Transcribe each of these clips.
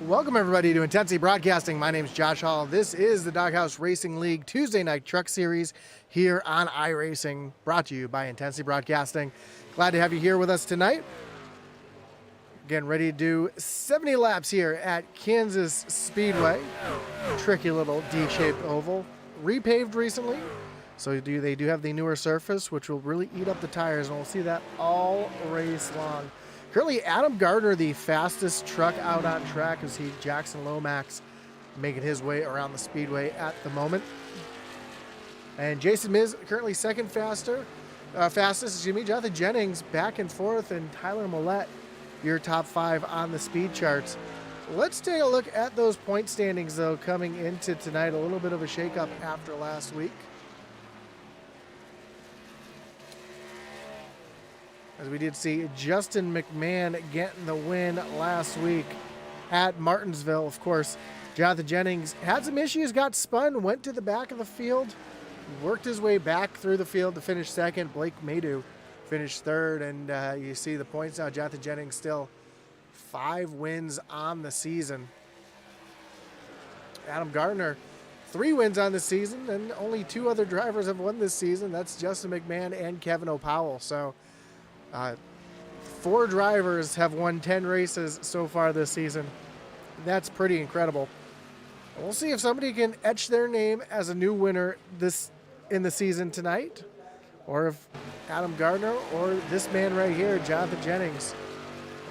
Welcome, everybody, to Intensity Broadcasting. My name is Josh Hall. This is the Doghouse Racing League Tuesday Night Truck Series here on iRacing, brought to you by Intensity Broadcasting. Glad to have you here with us tonight. Again, ready to do 70 laps here at Kansas Speedway. Tricky little D-shaped oval. Repaved recently, so they do have the newer surface, which will really eat up the tires, and we'll see that all race long. Currently, Adam Gardner, the fastest truck out on track, as Jackson Lomax making his way around the speedway at the moment. And Jason Miz currently second fastest. Jonathan Jennings back and forth, and Tyler Millette, your top five on the speed charts. Let's take a look at those point standings, though, coming into tonight. A little bit of a shakeup after last week, as we did see Justin McMahon getting the win last week at Martinsville. Of course, Jonathan Jennings had some issues, got spun, went to the back of the field, worked his way back through the field to finish second. Blake Maydew finished third, and you see the points now. Jonathan Jennings still 5 wins on the season. Adam Gardner, 3 wins on the season, and only 2 other drivers have won this season. That's Justin McMahon and Kevin O'Powell. So 4 drivers have won 10 races so far this season. That's pretty incredible. We'll see if somebody can etch their name as a new winner in the season tonight, or if Adam Gardner or this man right here, Jonathan Jennings,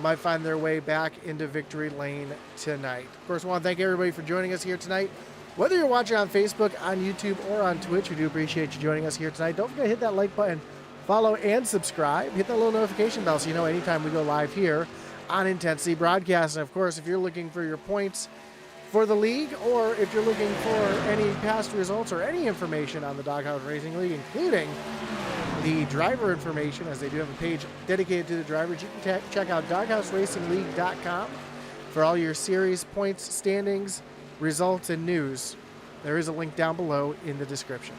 might find their way back into victory lane tonight. Of course, I want to thank everybody for joining us here tonight. Whether you're watching on Facebook, on YouTube, or on Twitch, we do appreciate you joining us here tonight. Don't forget to hit that like button, follow and subscribe. Hit that little notification bell so you know anytime we go live here on Intensity Broadcasting. Of course, if you're looking for your points for the league, or if you're looking for any past results or any information on the Doghouse Racing League, including the driver information, as they do have a page dedicated to the drivers, you can check out doghouseracingle.com for all your series points, standings, results, and news. There is a link down below in the description.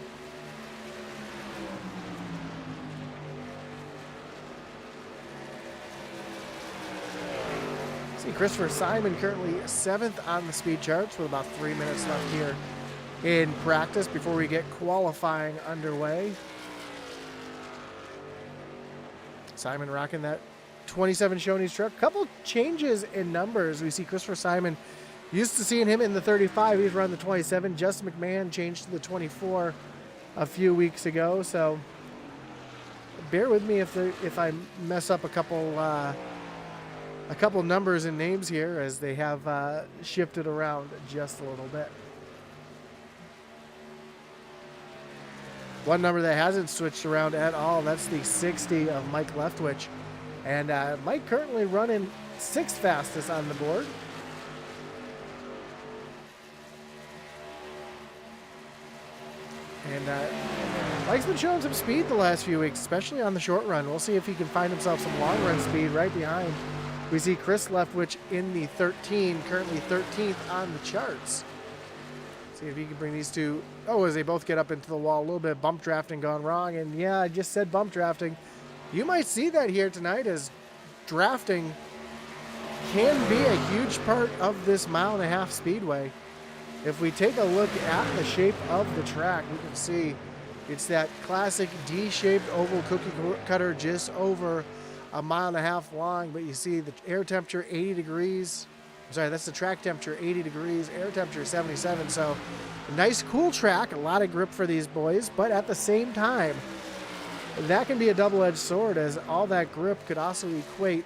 See Christopher Simon currently 7th on the speed charts with about 3 minutes left here in practice before we get qualifying underway. Simon rocking that 27 Shoney's truck. Couple changes in numbers. We see Christopher Simon, used to seeing him in the 35. He's running the 27. Justin McMahon changed to the 24 a few weeks ago. So bear with me if I mess up a couple numbers and names here, as they have shifted around just a little bit. One number that hasn't switched around at all, that's the 60 of Mike Leftwich. And Mike currently running 6th fastest on the board. And Mike's been showing some speed the last few weeks, especially on the short run. We'll see if he can find himself some long run speed right behind. We see Chris Leftwich in the 13, currently 13th on the charts. See if he can bring these two. Oh, as they both get up into the wall, a little bit of bump drafting gone wrong. And yeah, I just said bump drafting. You might see that here tonight, as drafting can be a huge part of this 1.5 mile speedway. If we take a look at the shape of the track, we can see it's that classic D-shaped oval cookie cutter, just over 1.5 miles long. But you see the air temperature 80 degrees, Sorry, that's the track temperature, 80 degrees, air temperature 77. So a nice cool track, a lot of grip for these boys, but at the same time, that can be a double-edged sword, as all that grip could also equate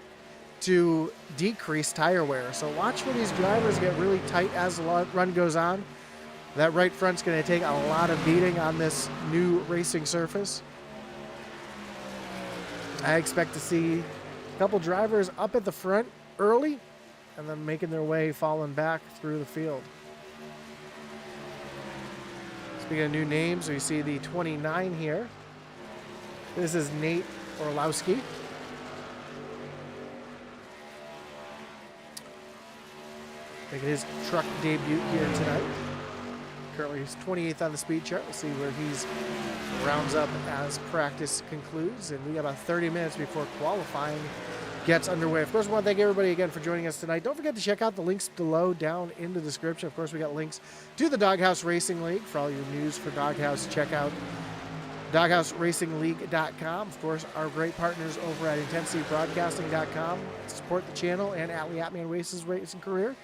to decreased tire wear. So watch for these drivers get really tight as the run goes on. That right front's going to take a lot of beating on this new racing surface. I expect to see a couple drivers up at the front early and then making their way, falling back through the field. Speaking of new names, we see the 29 here. This is Nate Orlowski. Making his truck debut here tonight. Currently he's 28th on the speed chart. We'll see where he's rounds up as practice concludes. And we got about 30 minutes before qualifying gets underway. Of course, I want to thank everybody again for joining us tonight. Don't forget to check out the links below down in the description. Of course, we got links to the Doghouse Racing League. For all your news for Doghouse, check out DoghouseRacingLeague.com. Of course, our great partners over at IntensityBroadcasting.com support the channel and Atlee Atman Race's racing career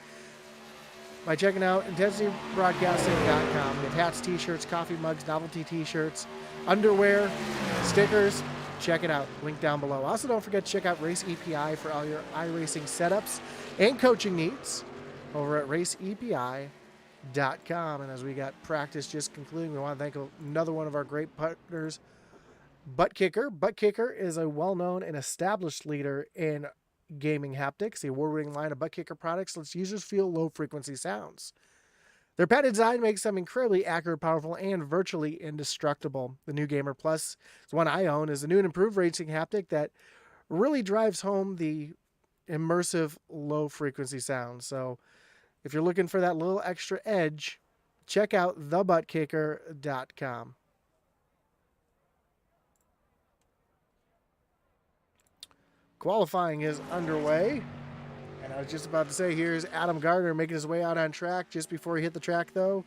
by checking out IntensityBroadcasting.com. Get hats, t-shirts, coffee mugs, novelty t-shirts, underwear, stickers. Check it out. Link down below. Also, don't forget to check out Race EPI for all your iRacing setups and coaching needs over at RaceEPI.com. And as we got practice just concluding, we want to thank another one of our great partners, Butt Kicker. Butt Kicker is a well-known and established leader in gaming haptics. The award-winning line of Butt Kicker products lets users feel low-frequency sounds. Their patented design makes them incredibly accurate, powerful, and virtually indestructible. The new Gamer Plus, the one I own, is a new and improved racing haptic that really drives home the immersive low-frequency sound. So if you're looking for that little extra edge, check out thebuttkicker.com. Qualifying is underway. And I was just about to say, here's Adam Gardner making his way out on track. Just before he hit the track, though,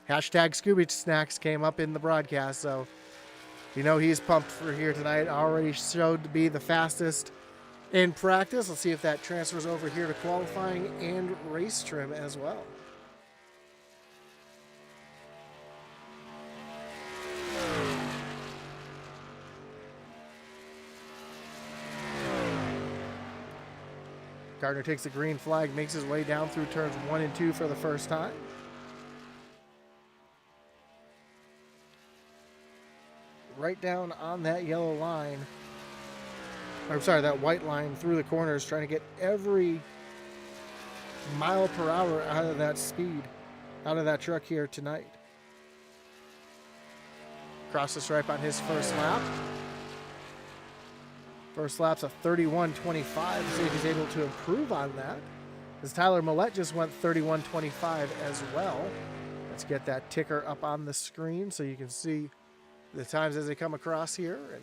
hashtag Scooby Snacks came up in the broadcast. So you know he's pumped for here tonight. Already showed to be the fastest in practice. Let's see if that transfers over here to qualifying and race trim as well. Gardner takes the green flag, makes his way down through turns 1 and 2 for the first time. Right down on that yellow line. I'm sorry, that white line through the corners, trying to get every mile per hour out of that speed, out of that truck here tonight. Across the stripe on his first lap. First lap's a 31.25. See if he's able to improve on that, as Tyler Millette just went 31.25 as well. Let's get that ticker up on the screen so you can see the times as they come across here. And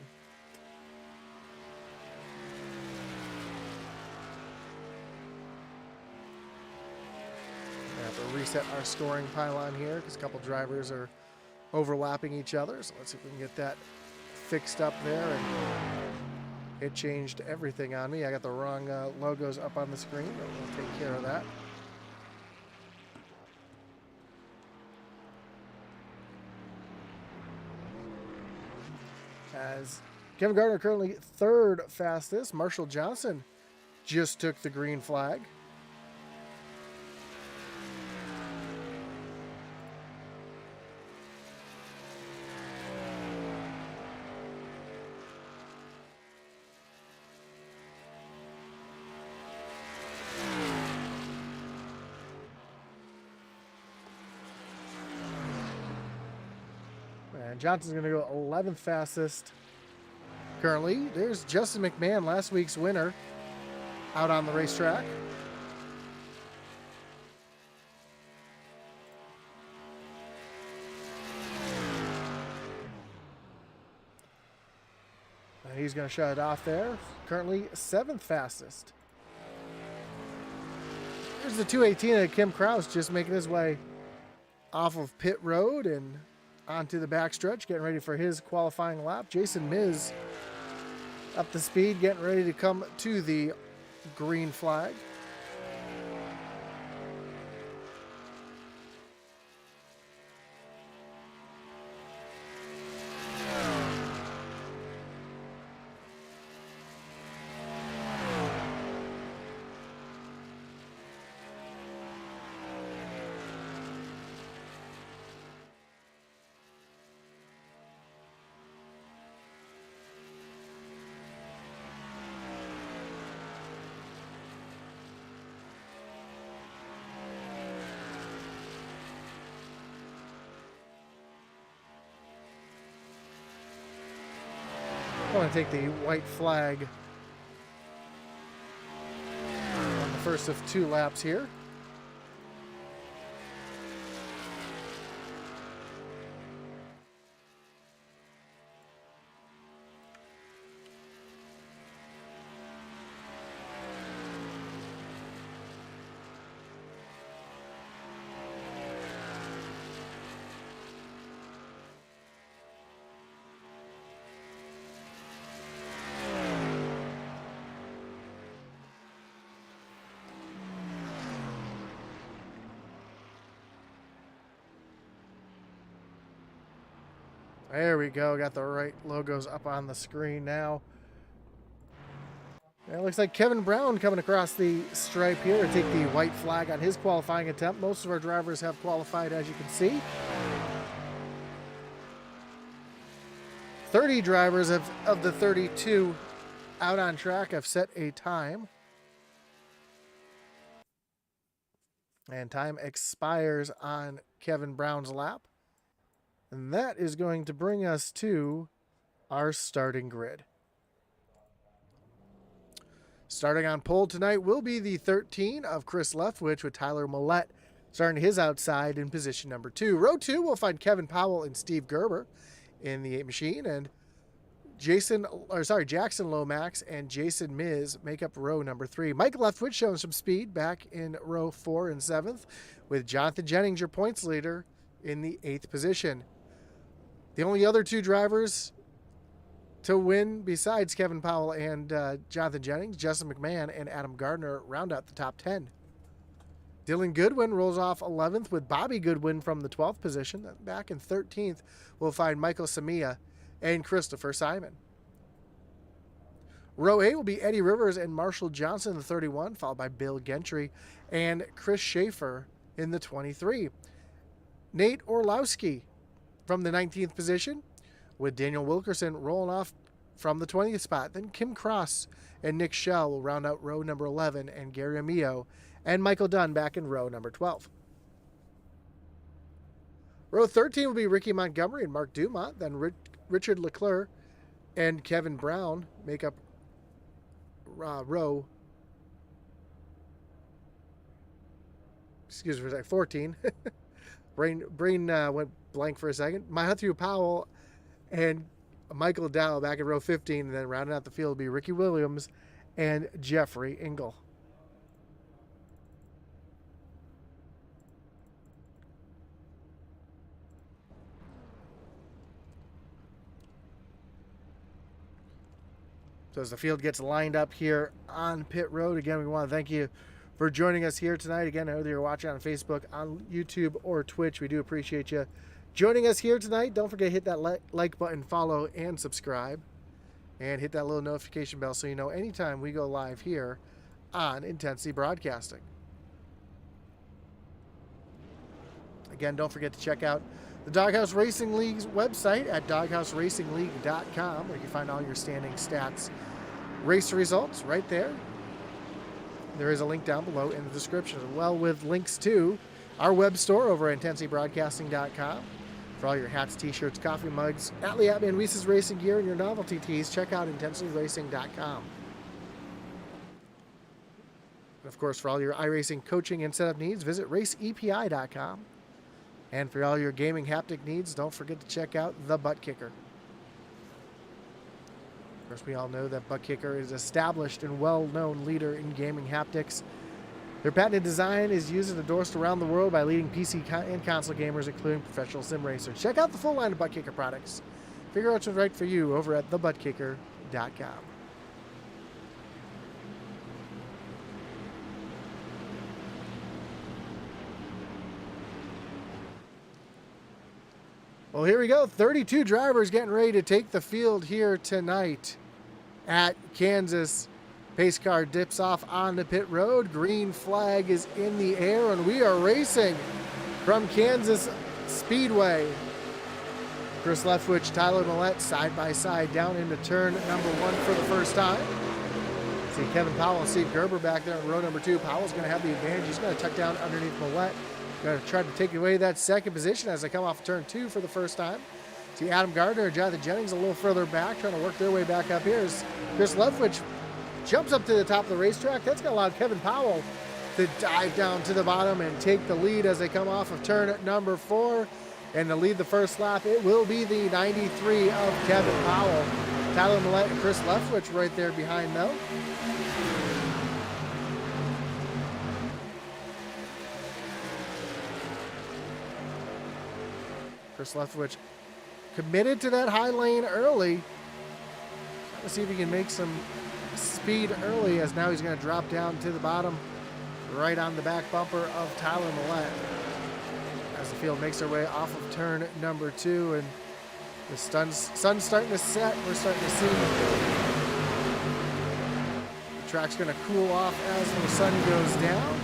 we have to reset our scoring pylon here because a couple drivers are overlapping each other. So let's see if we can get that fixed up there. And it changed everything on me. I got the wrong logos up on the screen, but we'll take care of that. As Kevin Gardner currently third fastest. Marshall Johnson just took the green flag. And Johnson's going to go 11th fastest currently. There's Justin McMahon, last week's winner, out on the racetrack. And he's going to shut it off there. Currently 7th fastest. There's the 218 of Kim Kraus just making his way off of pit road and onto the backstretch, getting ready for his qualifying lap. Jason Miz up the speed, getting ready to come to the green flag. I want to take the white flag on the first of 2 laps here. There we go. Got the right logos up on the screen now. It looks like Kevin Brown coming across the stripe here to take the white flag on his qualifying attempt. Most of our drivers have qualified, as you can see. 30 drivers of the 32 out on track have set a time. And time expires on Kevin Brown's lap. And that is going to bring us to our starting grid. Starting on pole tonight will be the 13 of Chris Leftwich, with Tyler Millette starting his outside in position number 2. Row 2 will find Kevin Powell and Steve Gerber in the 8 machine, and Jackson Lomax and Jason Miz make up row number 3. Mike Leftwich showing some speed back in row 4 and 7th, with Jonathan Jennings, your points leader, in the 8th position. The only other 2 drivers to win besides Kevin Powell and Jonathan Jennings, Justin McMahon and Adam Gardner, round out the top 10. Dylan Goodwin rolls off 11th, with Bobby Goodwin from the 12th position. Back in 13th, we'll find Michael Samia and Christopher Simon. Row 8 will be Eddie Rivers and Marshall Johnson in the 31, followed by Bill Gentry and Chris Schaefer in the 23. Nate Orlowski from the 19th position, with Daniel Wilkerson rolling off from the 20th spot. Then Kim Cross and Nick Schell will round out row number 11, and Gary Amio and Michael Dunn back in row number 12. Row 13 will be Ricky Montgomery and Mark Dumont. Then Richard Leclerc and Kevin Brown make up row 14. Brain went blank for a second. Matthew Powell and Michael Dow back in row 15, and then rounding out the field will be Ricky Williams and Jeffrey Engel. So as the field gets lined up here on pit road, again, we want to thank you for joining us here tonight. Again, whether you're watching on Facebook, on YouTube, or Twitch, we do appreciate you joining us here tonight. Don't forget to hit that like button, follow, and subscribe. And hit that little notification bell so you know anytime we go live here on Intensity Broadcasting. Again, don't forget to check out the Doghouse Racing League's website at doghouseracingligue.com, where you can find all your standing stats, race results right there. There is a link down below in the description, as well with links to our web store over at intensitybroadcasting.com. For all your hats, t-shirts, coffee mugs, Atlee Atman Weese's racing gear, and your novelty tees, check out intensityracing.com. And of course, for all your iRacing coaching and setup needs, visit raceepi.com. And for all your gaming haptic needs, don't forget to check out the Butt Kicker. Of course, we all know that Butt Kicker is an established and well-known leader in gaming haptics. Their patented design is used and endorsed around the world by leading PC and console gamers, including professional sim racers. Check out the full line of Butt Kicker products. Figure out what's right for you over at thebuttkicker.com. Well, here we go. 32 drivers getting ready to take the field here tonight at Kansas. Pace car dips off on the pit road. Green flag is in the air, and we are racing from Kansas Speedway. Chris Leftwich, Tyler Millette side by side down into turn number 1 for the first time. See Kevin Powell and Steve Gerber back there in row number 2. Powell's going to have the advantage. He's going to tuck down underneath Millette. Going to try to take away that second position as they come off turn 2 for the first time. See Adam Gardner and Jonathan Jennings a little further back, trying to work their way back up here. As Chris Leftwich jumps up to the top of the racetrack. That's going to allow Kevin Powell to dive down to the bottom and take the lead as they come off of turn number 4. And to lead the first lap, it will be the 93 of Kevin Powell. Tyler Millette and Chris Leftwich right there behind though. Chris Leftwich committed to that high lane early. Trying to see if he can make some speed early, as now he's going to drop down to the bottom right on the back bumper of Tyler Millette. As the field makes their way off of turn number 2 and the sun's starting to set, we're starting to see the track's going to cool off as the sun goes down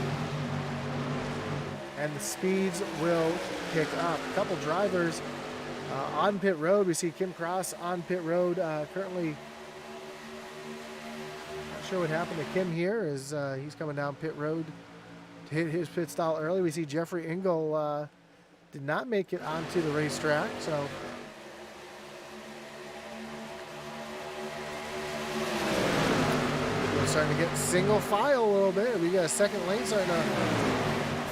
and the speeds will pick up. A couple drivers on pit road. We see Kim Cross on pit road currently. Not sure what happened to Kim here as he's coming down pit road to hit his pit stall early. We see Jeffrey Engel did not make it onto the racetrack, so we're starting to get single file a little bit. We got a second lane starting to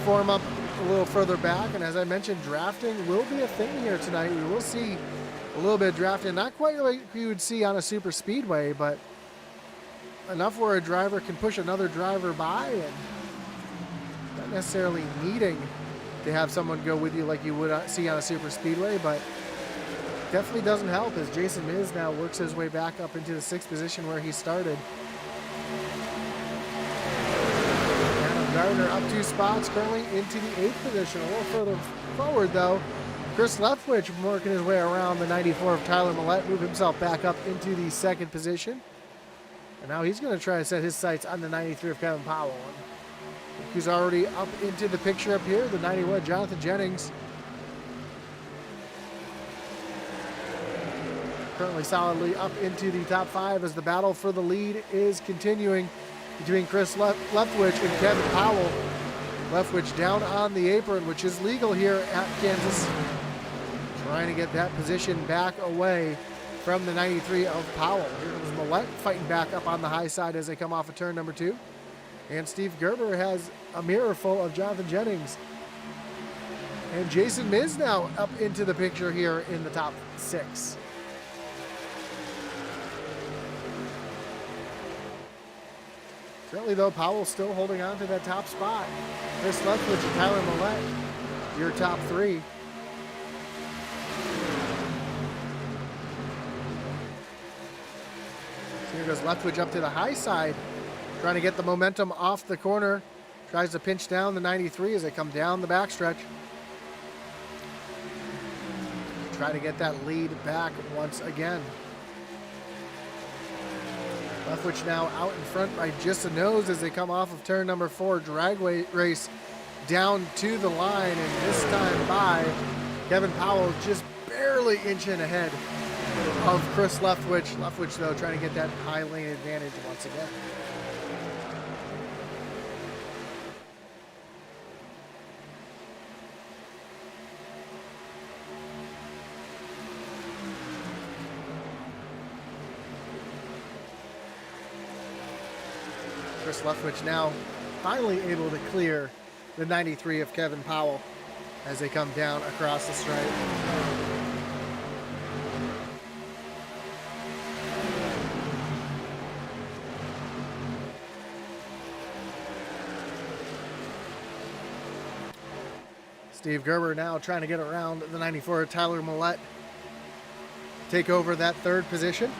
form up a little further back, and as I mentioned, drafting will be a thing here tonight. We will see a little bit of drafting, not quite like you would see on a super speedway, but enough where a driver can push another driver by and not necessarily needing to have someone go with you like you would see on a super speedway, but definitely doesn't help as Jason Miz now works his way back up into the 6th position where he started. Adam Gardner up 2 spots, currently into the 8th position. A little further forward though, Chris Leftwich working his way around the 94 of Tyler Millette, move himself back up into the 2nd position. And now he's going to try to set his sights on the 93 of Kevin Powell. Who's already up into the picture up here, the 91, Jonathan Jennings. Currently solidly up into the top 5 as the battle for the lead is continuing between Chris Leftwich and Kevin Powell. Leftwich down on the apron, which is legal here at Kansas. Trying to get that position back away from the 93 of Powell. Here comes Millette fighting back up on the high side as they come off of turn number 2. And Steve Gerber has a mirror full of Jonathan Jennings. And Jason Miz now up into the picture here in the top 6. Currently though, Powell still holding on to that top spot. Chris Leftwich and Tyler Millette, your top 3. So here goes Leftwich up to the high side, trying to get the momentum off the corner. Tries to pinch down the 93 as they come down the backstretch. Try to get that lead back once again. Leftwich now out in front by just a nose as they come off of turn number 4. Dragway race down to the line, and this time by Kevin Powell just barely inching ahead of Chris Leftwich. Leftwich though trying to get that high lane advantage once again. Chris Leftwich now finally able to clear the 93 of Kevin Powell as they come down across the stripe. Steve Gerber now trying to get around the 94 of Tyler Millette, take over that 3rd position.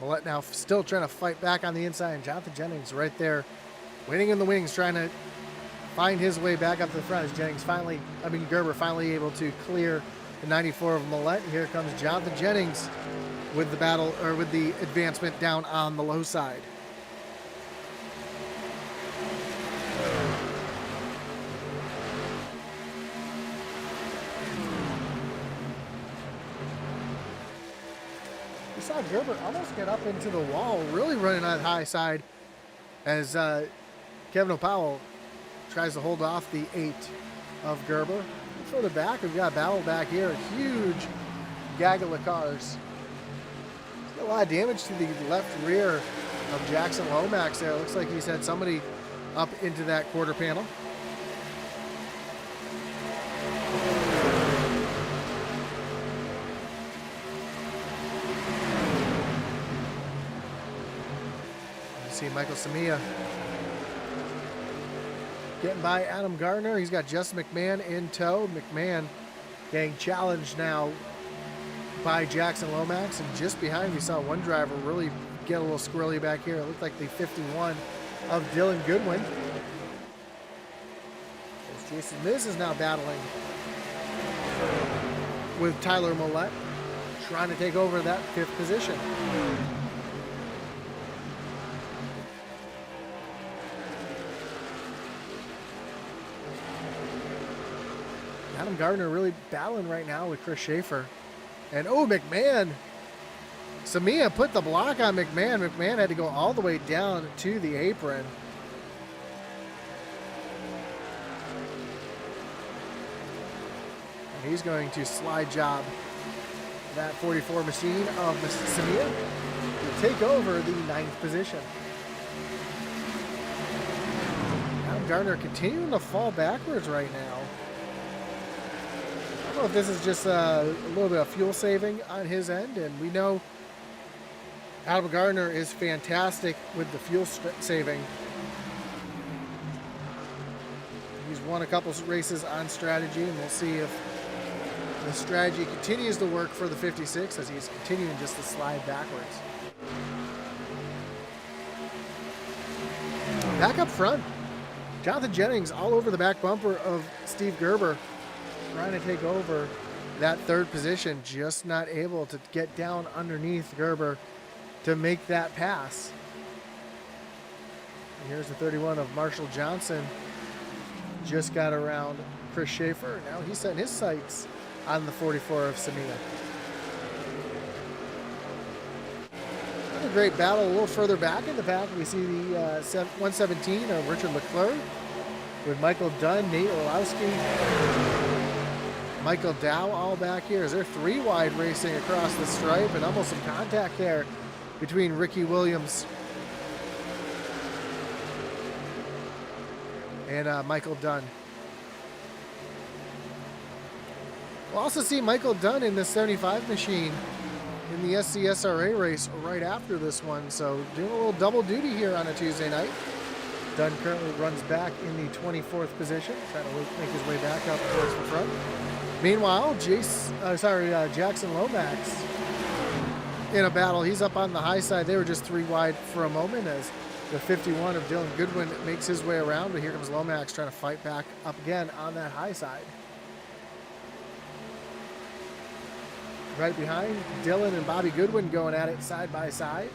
Millette now still trying to fight back on the inside, and Jonathan Jennings right there waiting in the wings, trying to find his way back up to the front as Gerber finally able to clear the 94 of Millette. Here comes Jonathan Jennings with the battle, or with the advancement down on the low side. saw Gerber almost get up into the wall, really running on the high side as Kevin O'Powell tries to hold off the 8 of Gerber. Further back, we've got a battle back here, a huge gaggle of cars. A lot of damage to the left rear of Jackson Lomax there. Looks like he's had somebody up into that quarter panel. See Michael Samia getting by Adam Gardner. He's got Justin McMahon in tow. McMahon getting challenged now by Jackson Lomax, and just behind we saw one driver really get a little squirrely back here. It looked like the 51 of Dylan Goodwin. As Jason Miz is now battling with Tyler Millette, trying to take over that 5th position. Adam Gardner really battling right now with Chris Schaefer. And oh, McMahon. Samia put the block on McMahon. McMahon had to go all the way down to the apron. And he's going to slide job that 44 machine of Samia to take over the 9th position. Adam Gardner continuing to fall backwards right now. I don't know if this is just a little bit of fuel saving on his end, and we know Adam Gardner is fantastic with the fuel saving. He's won a couple races on strategy, and we'll see if the strategy continues to work for the 56 as he's continuing just to slide backwards. Back up front, Jonathan Jennings all over the back bumper of Steve Gerber, trying to take over that 3rd position, just not able to get down underneath Gerber to make that pass. And here's the 31 of Marshall Johnson. Just got around Chris Schaefer. Now he's setting his sights on the 44 of Samia. Another great battle a little further back in the pack. We see the 117 of Richard Leclerc with Michael Dunn, Nate Orlowski, Michael Dow all back here. Is there 3 wide racing across the stripe, and almost some contact there between Ricky Williams and Michael Dunn. We'll also see Michael Dunn in the 75 machine in the SCSRA race right after this one, so doing a little double duty here on a Tuesday night. Dunn currently runs back in the 24th position, trying to make his way back up towards the front. Meanwhile, Jackson Lomax in a battle. He's up on the high side. They were just 3 wide for a moment as the 51 of Dylan Goodwin makes his way around, but here comes Lomax trying to fight back up again on that high side. Right behind, Dylan and Bobby Goodwin going at it side by side.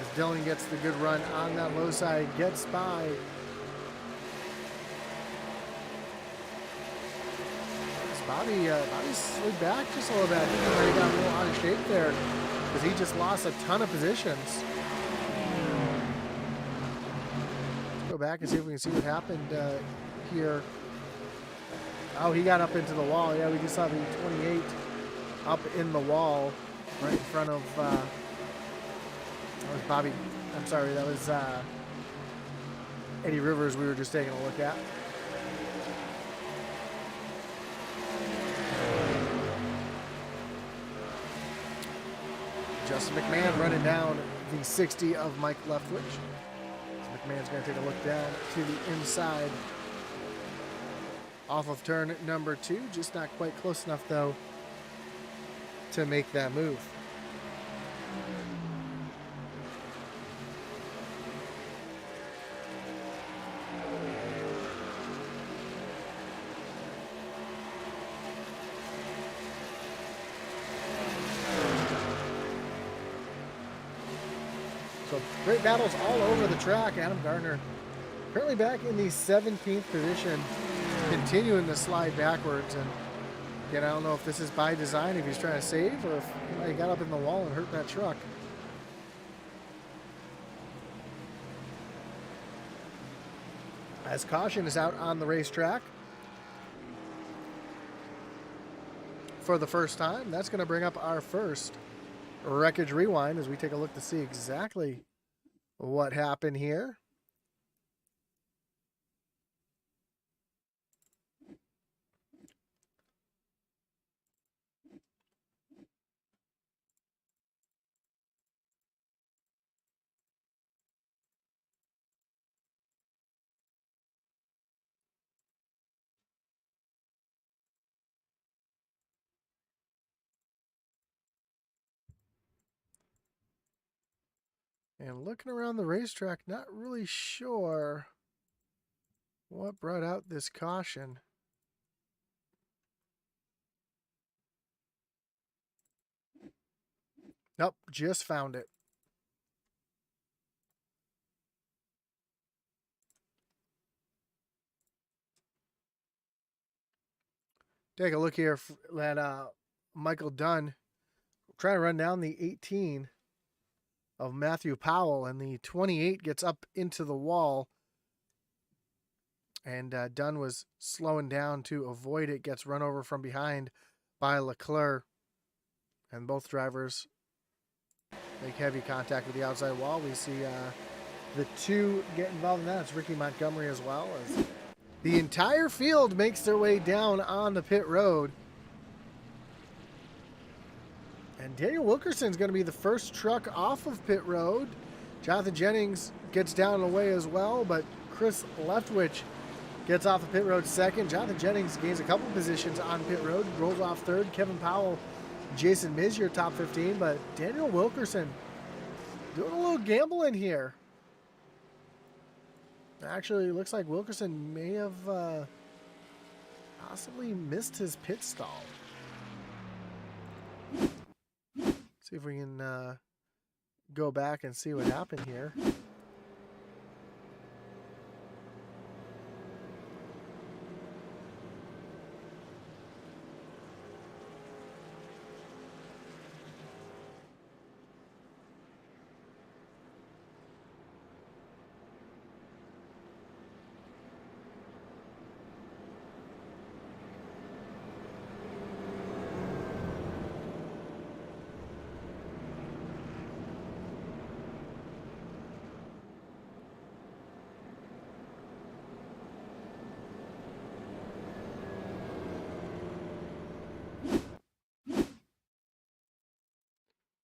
As Dylan gets the good run on that low side, gets by Bobby slid back just a little bit. I think he got a little out of shape there because he just lost a ton of positions. Let's go back and see if we can see what happened here. Oh, he got up into the wall. Yeah, we just saw the 28 up in the wall right in front of that was Bobby. I'm sorry, that was Eddie Rivers we were just taking a look at. Justin McMahon running down the 60 of Mike Leftwich. So McMahon's going to take a look down to the inside off of turn number 2. Just not quite close enough, though, to make that move. So great battles all over the track. Adam Gardner currently back in the 17th position, continuing to slide backwards. And Again, I don't know if this is by design, if he's trying to save, or if he got up in the wall and hurt that truck. As caution is out on the racetrack for the first time, that's going to bring up our first wreckage rewind as we take a look to see exactly what happened here. And looking around the racetrack, not really sure what brought out this caution. Nope, just found it. Take a look here at Michael Dunn trying to run down the 18 of Matthew Powell, and the 28 gets up into the wall. And Dunn was slowing down to avoid it, gets run over from behind by Leclerc. And both drivers make heavy contact with the outside wall. We see the two get involved in that. It's Ricky Montgomery as well. As the entire field makes their way down on the pit road. And Daniel Wilkerson's going to be the first truck off of pit road. Jonathan Jennings gets down and away as well, but Chris Leftwich gets off of pit road second. Jonathan Jennings gains a couple positions on pit road, rolls off third. Kevin Powell, Jason Mizier top 15, but Daniel Wilkerson doing a little gambling here. Actually, it looks like Wilkerson may have possibly missed his pit stall. See if we can go back and see what happened here.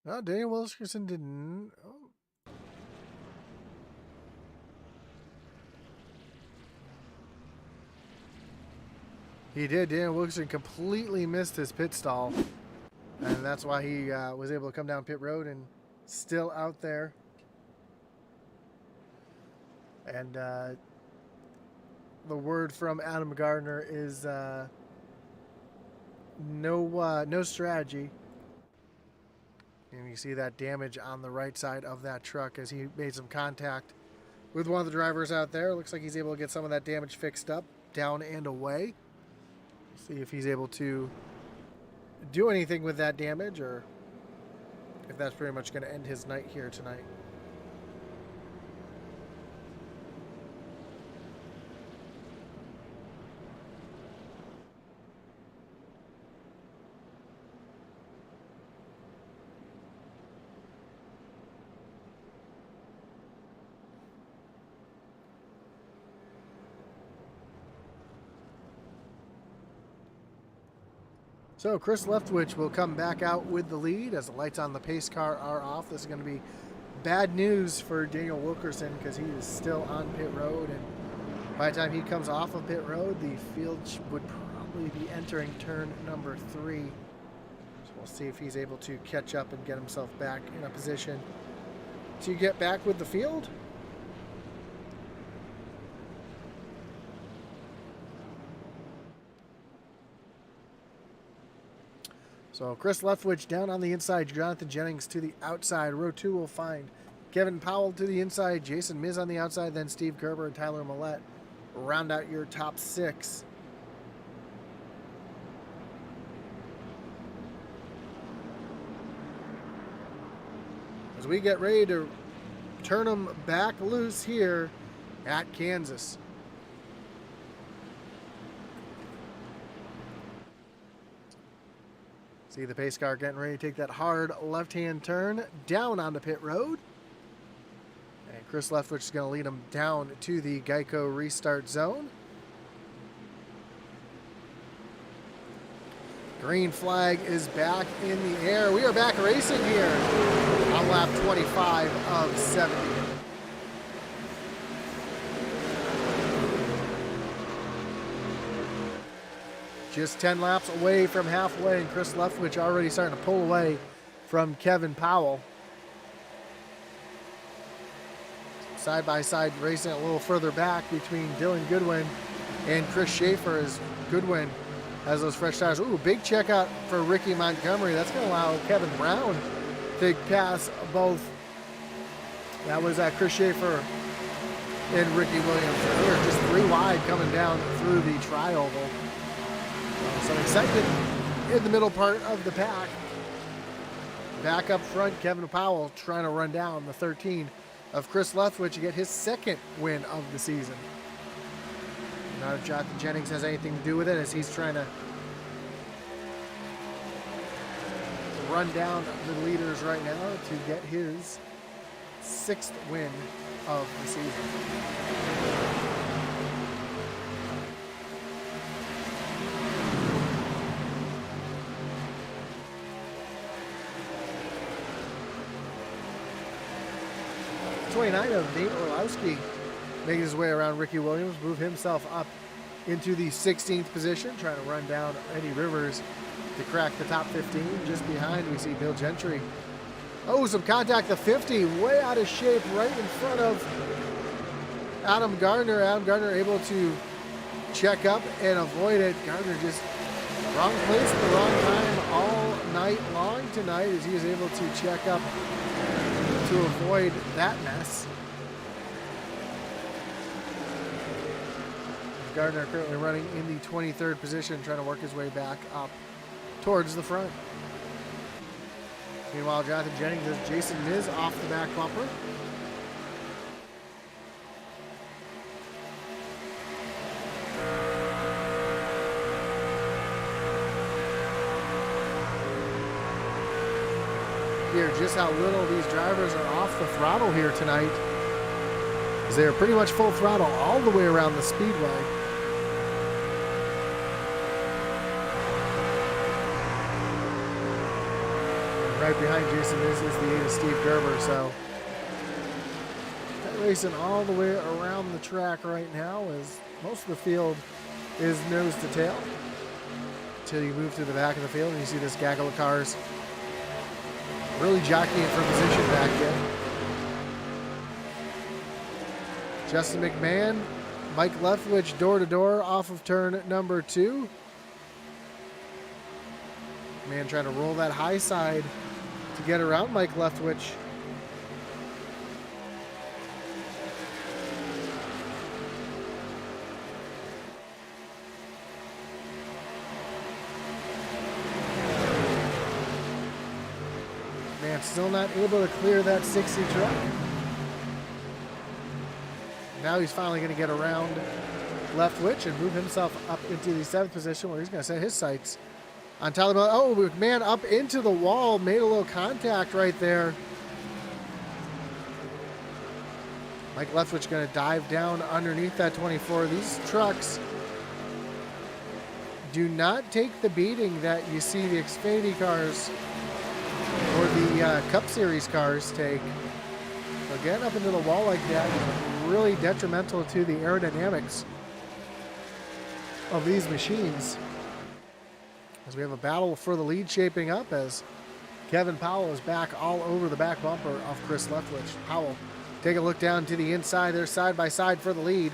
No, Daniel Wilkerson didn't. Oh. He did. Daniel Wilkerson completely missed his pit stall. And that's why he was able to come down pit road and still out there. And the word from Adam Gardner is no strategy. And you see that damage on the right side of that truck as he made some contact with one of the drivers out there. Looks like he's able to get some of that damage fixed up, down and away. See if he's able to do anything with that damage, or if that's pretty much going to end his night here tonight. So Chris Leftwich will come back out with the lead as the lights on the pace car are off. This is going to be bad news for Daniel Wilkerson because he is still on pit road, and by the time he comes off of pit road, the field would probably be entering turn number 3. So we'll see if he's able to catch up and get himself back in a position to get back with the field. So Chris Leftwich down on the inside, Jonathan Jennings to the outside. Row 2 will find Kevin Powell to the inside, Jason Miz on the outside, then Steve Gerber and Tyler Millette round out your top 6. as we get ready to turn them back loose here at Kansas. See the pace car getting ready to take that hard left-hand turn down onto pit road. And Chris Leftwich is going to lead him down to the Geico restart zone. Green flag is back in the air. We are back racing here on lap 25 of 70. Just 10 laps away from halfway, and Chris Leftwich already starting to pull away from Kevin Powell. Side-by-side racing a little further back between Dylan Goodwin and Chris Schaefer as Goodwin has those fresh tires. Ooh, big checkout for Ricky Montgomery. That's going to allow Kevin Brown to pass both. That was Chris Schaefer and Ricky Williams. They were just 3 wide coming down through the tri-oval. Some excitement in the middle part of the pack. Back up front, Kevin Powell trying to run down the 13 of Chris Leftwich to get his 2nd win of the season. Not if Jonathan Jennings has anything to do with it, as he's trying to run down the leaders right now to get his 6th win of the season. Of Nate Orlowski making his way around Ricky Williams, move himself up into the 16th position, trying to run down Eddie Rivers to crack the top 15. Just behind, we see Bill Gentry. Oh, some contact, the 50, way out of shape, right in front of Adam Gardner. Adam Gardner able to check up and avoid it. Gardner just wrong place at the wrong time all night long tonight, as he was able to check up to avoid that mess. Gardner currently running in the 23rd position, trying to work his way back up towards the front. Meanwhile, Jonathan Jennings has Jason Miz off the back bumper. Here, just how little these drivers are off the throttle here tonight, as they are pretty much full throttle all the way around the speedway. And right behind Jason is the 8 of Steve Gerber, so they're racing all the way around the track right now, as most of the field is nose to tail until you move to the back of the field and you see this gaggle of cars really jockeying for position back there. Justin McMahon, Mike Leftwich door to door off of turn number 2. Man trying to roll that high side to get around Mike Leftwich. Still not able to clear that 60 truck. Now he's finally going to get around Leftwich and move himself up into the 7th position, where he's going to set his sights on Tyler Miller. Oh, McMahon up into the wall, made a little contact right there. Mike Leftwich going to dive down underneath that 24. These trucks do not take the beating that you see the Xfinity cars or the Cup Series cars take. So getting up into the wall like that is really detrimental to the aerodynamics of these machines. As we have a battle for the lead shaping up, as Kevin Powell is back all over the back bumper of Chris Leftwich. Powell, take a look down to the inside. They're side by side for the lead.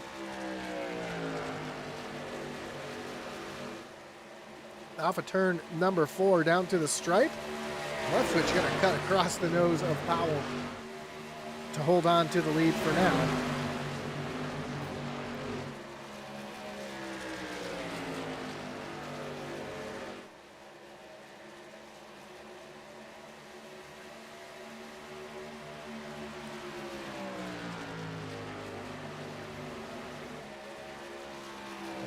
Off of turn number 4 down to the stripe. Leftwich going to cut across the nose of Powell to hold on to the lead for now.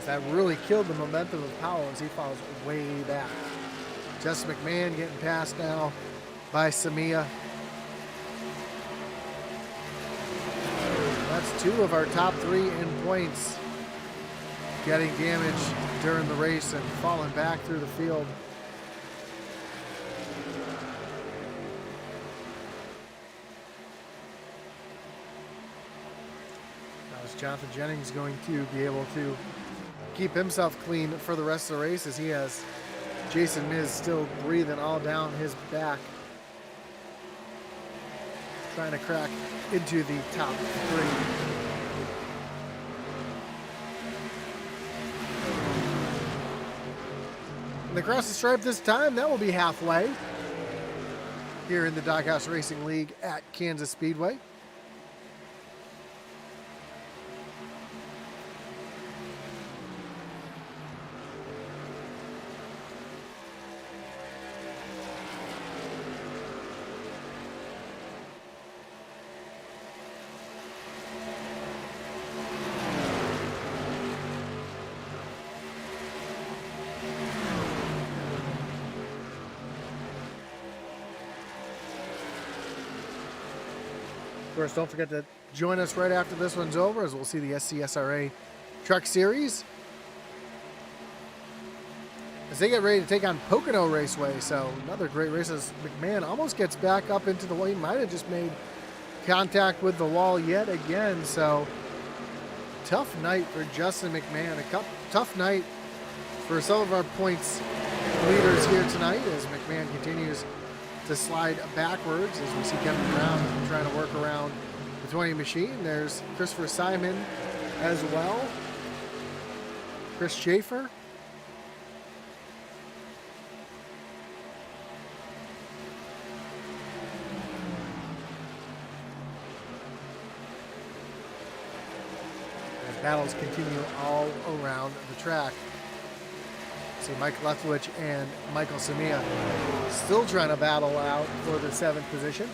That really killed the momentum of Powell as he falls way back. Justin McMahon getting passed now by Samia. That's 2 of our top 3 in points getting damaged during the race and falling back through the field. Now is Jonathan Jennings going to be able to keep himself clean for the rest of the race as he has Jason Miz still breathing all down his back, trying to crack into the top 3. And across the stripe this time, that will be halfway here in the Doghouse Racing League at Kansas Speedway. Of course, don't forget to join us right after this one's over as we'll see the SCSRA Truck Series as they get ready to take on Pocono Raceway. So another great race as McMahon almost gets back up into the wall. He might have just made contact with the wall yet again. So tough night for Justin McMahon. A tough night for some of our points leaders here tonight as McMahon continues to slide backwards as we see Kevin Brown trying to work around the 20 machine. There's Christopher Simon as well. Chris Schaefer. As battles continue all around the track. See Mike Leftwich and Michael Samia still trying to battle out for the 7th position.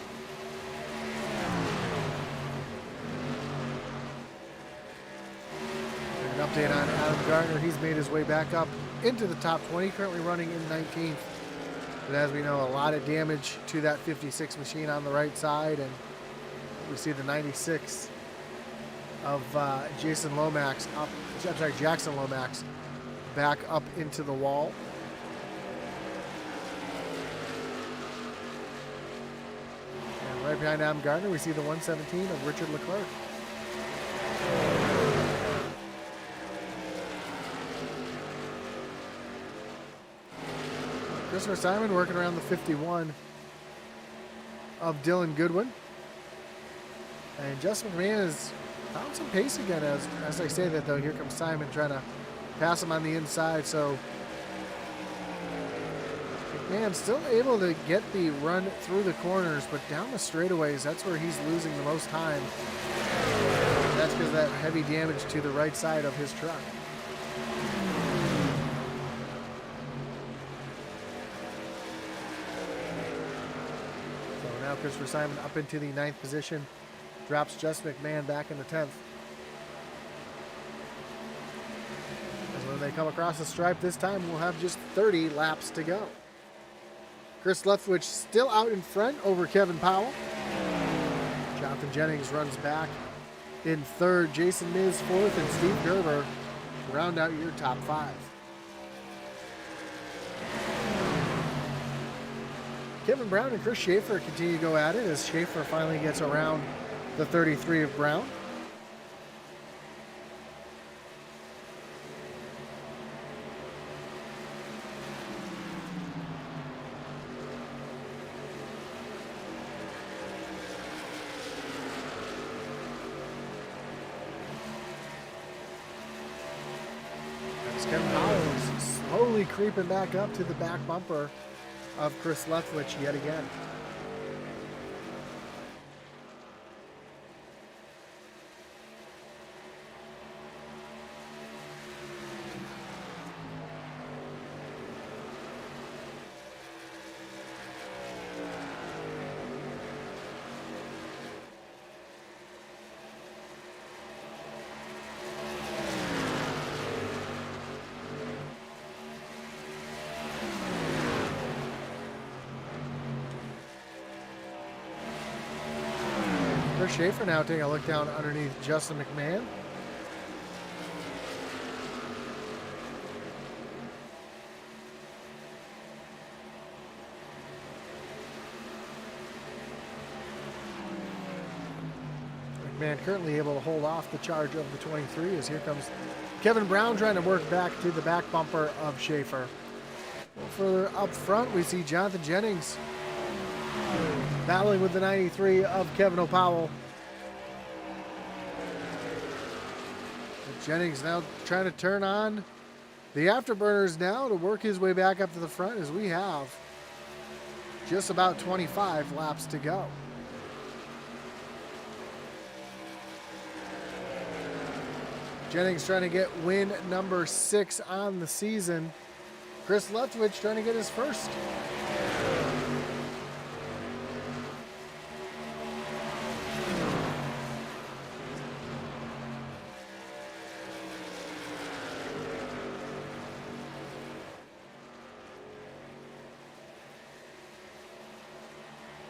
And an update on Adam Gardner. He's made his way back up into the top 20, currently running in 19th. But as we know, a lot of damage to that 56 machine on the right side. And we see the 96 of Jackson Lomax back up into the wall. And right behind Adam Gardner, we see the 117 of Richard Leclerc. Christopher Simon working around the 51 of Dylan Goodwin. And Justin McMahon has found some pace again as I say that, though. Here comes Simon trying to pass him on the inside, so McMahon still able to get the run through the corners, but down the straightaways, that's where he's losing the most time. And that's because of that heavy damage to the right side of his truck. So now Christopher Simon up into the 9th position, drops Justin McMahon back in the 10th. When they come across the stripe this time, we'll have just 30 laps to go. Chris Leftwich still out in front over Kevin Powell. Jonathan Jennings runs back in 3rd. Jason Miz 4th, and Steve Gerber round out your top 5. Kevin Brown and Chris Schaefer continue to go at it as Schaefer finally gets around the 33 of Brown. Kevin Powell is slowly creeping back up to the back bumper of Chris Leftwich yet again. Chris Schaefer now taking a look down underneath Justin McMahon. McMahon currently able to hold off the charge of the 23 as here comes Kevin Brown trying to work back to the back bumper of Schaefer. A little further up front, we see Jonathan Jennings battling with the 93 of Kevin O'Powell. Jennings now trying to turn on the afterburners now to work his way back up to the front as we have just about 25 laps to go. Jennings trying to get win number 6 on the season. Chris Leftwich trying to get his first.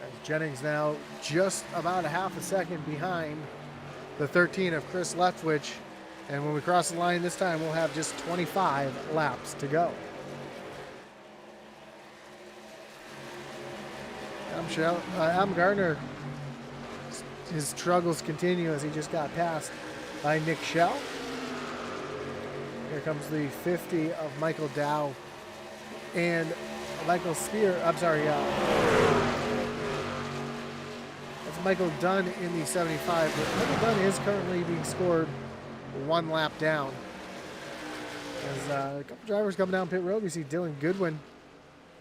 As Jennings now just about a half a second behind the 13 of Chris Leftwich. And when we cross the line this time, we'll have just 25 laps to go. Adam Gardner, his struggles continue as he just got passed by Nick Schell. Here comes the 50 of Michael Dow and Michael Spear. I'm sorry, that's Michael Dunn in the 75. But Michael Dunn is currently being scored 1 lap down. As a couple drivers coming down pit road, we see Dylan Goodwin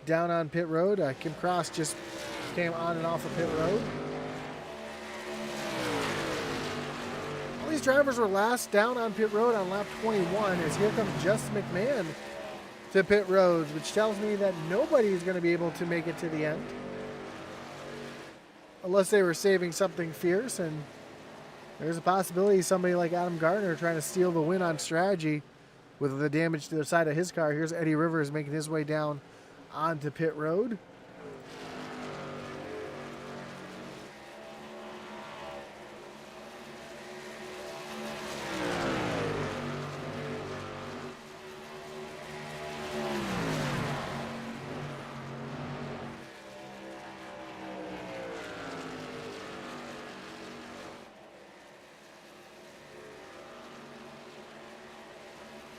down on pit road. Kim Cross just came on and off of pit road. All these drivers were last down on pit road on lap 21 as here comes Justin McMahon to pit road, which tells me that nobody is going to be able to make it to the end unless they were saving something fierce, and there's a possibility somebody like Adam Gardner trying to steal the win on strategy with the damage to the side of his car. Here's Eddie Rivers making his way down onto pit road.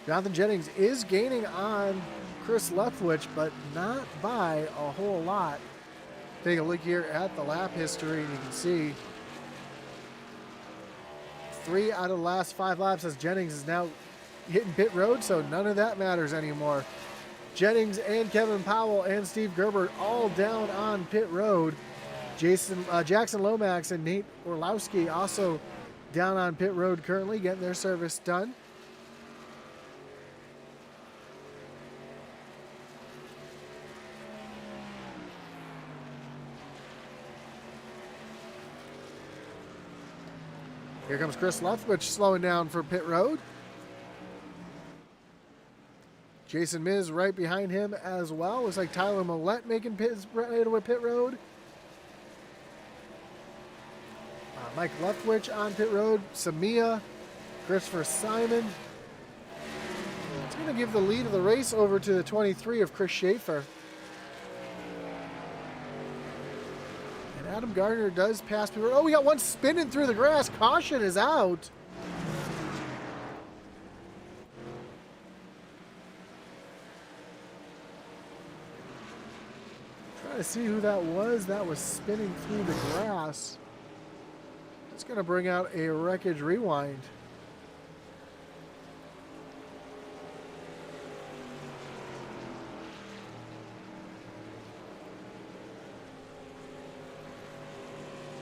Jonathan Jennings is gaining on Chris Leftwich, but not by a whole lot. Take a look here at the lap history, and you can see 3 out of the last 5 laps as Jennings is now hitting pit road, so none of that matters anymore. Jennings and Kevin Powell and Steve Gerber all down on pit road. Jackson Lomax and Nate Orlowski also down on pit road currently, getting their service done. Here comes Chris Leftwich slowing down for pit road. Jason Miz right behind him as well. Looks like Tyler Millette making right away pit road. Mike Leftwich on pit road. Samia, Christopher Simon. It's going to give the lead of the race over to the 23 of Chris Schaefer. Adam Gardner does pass pit road. Oh, we got one spinning through the grass. Caution is out. Trying to see who that was spinning through the grass. It's going to bring out a wreckage rewind.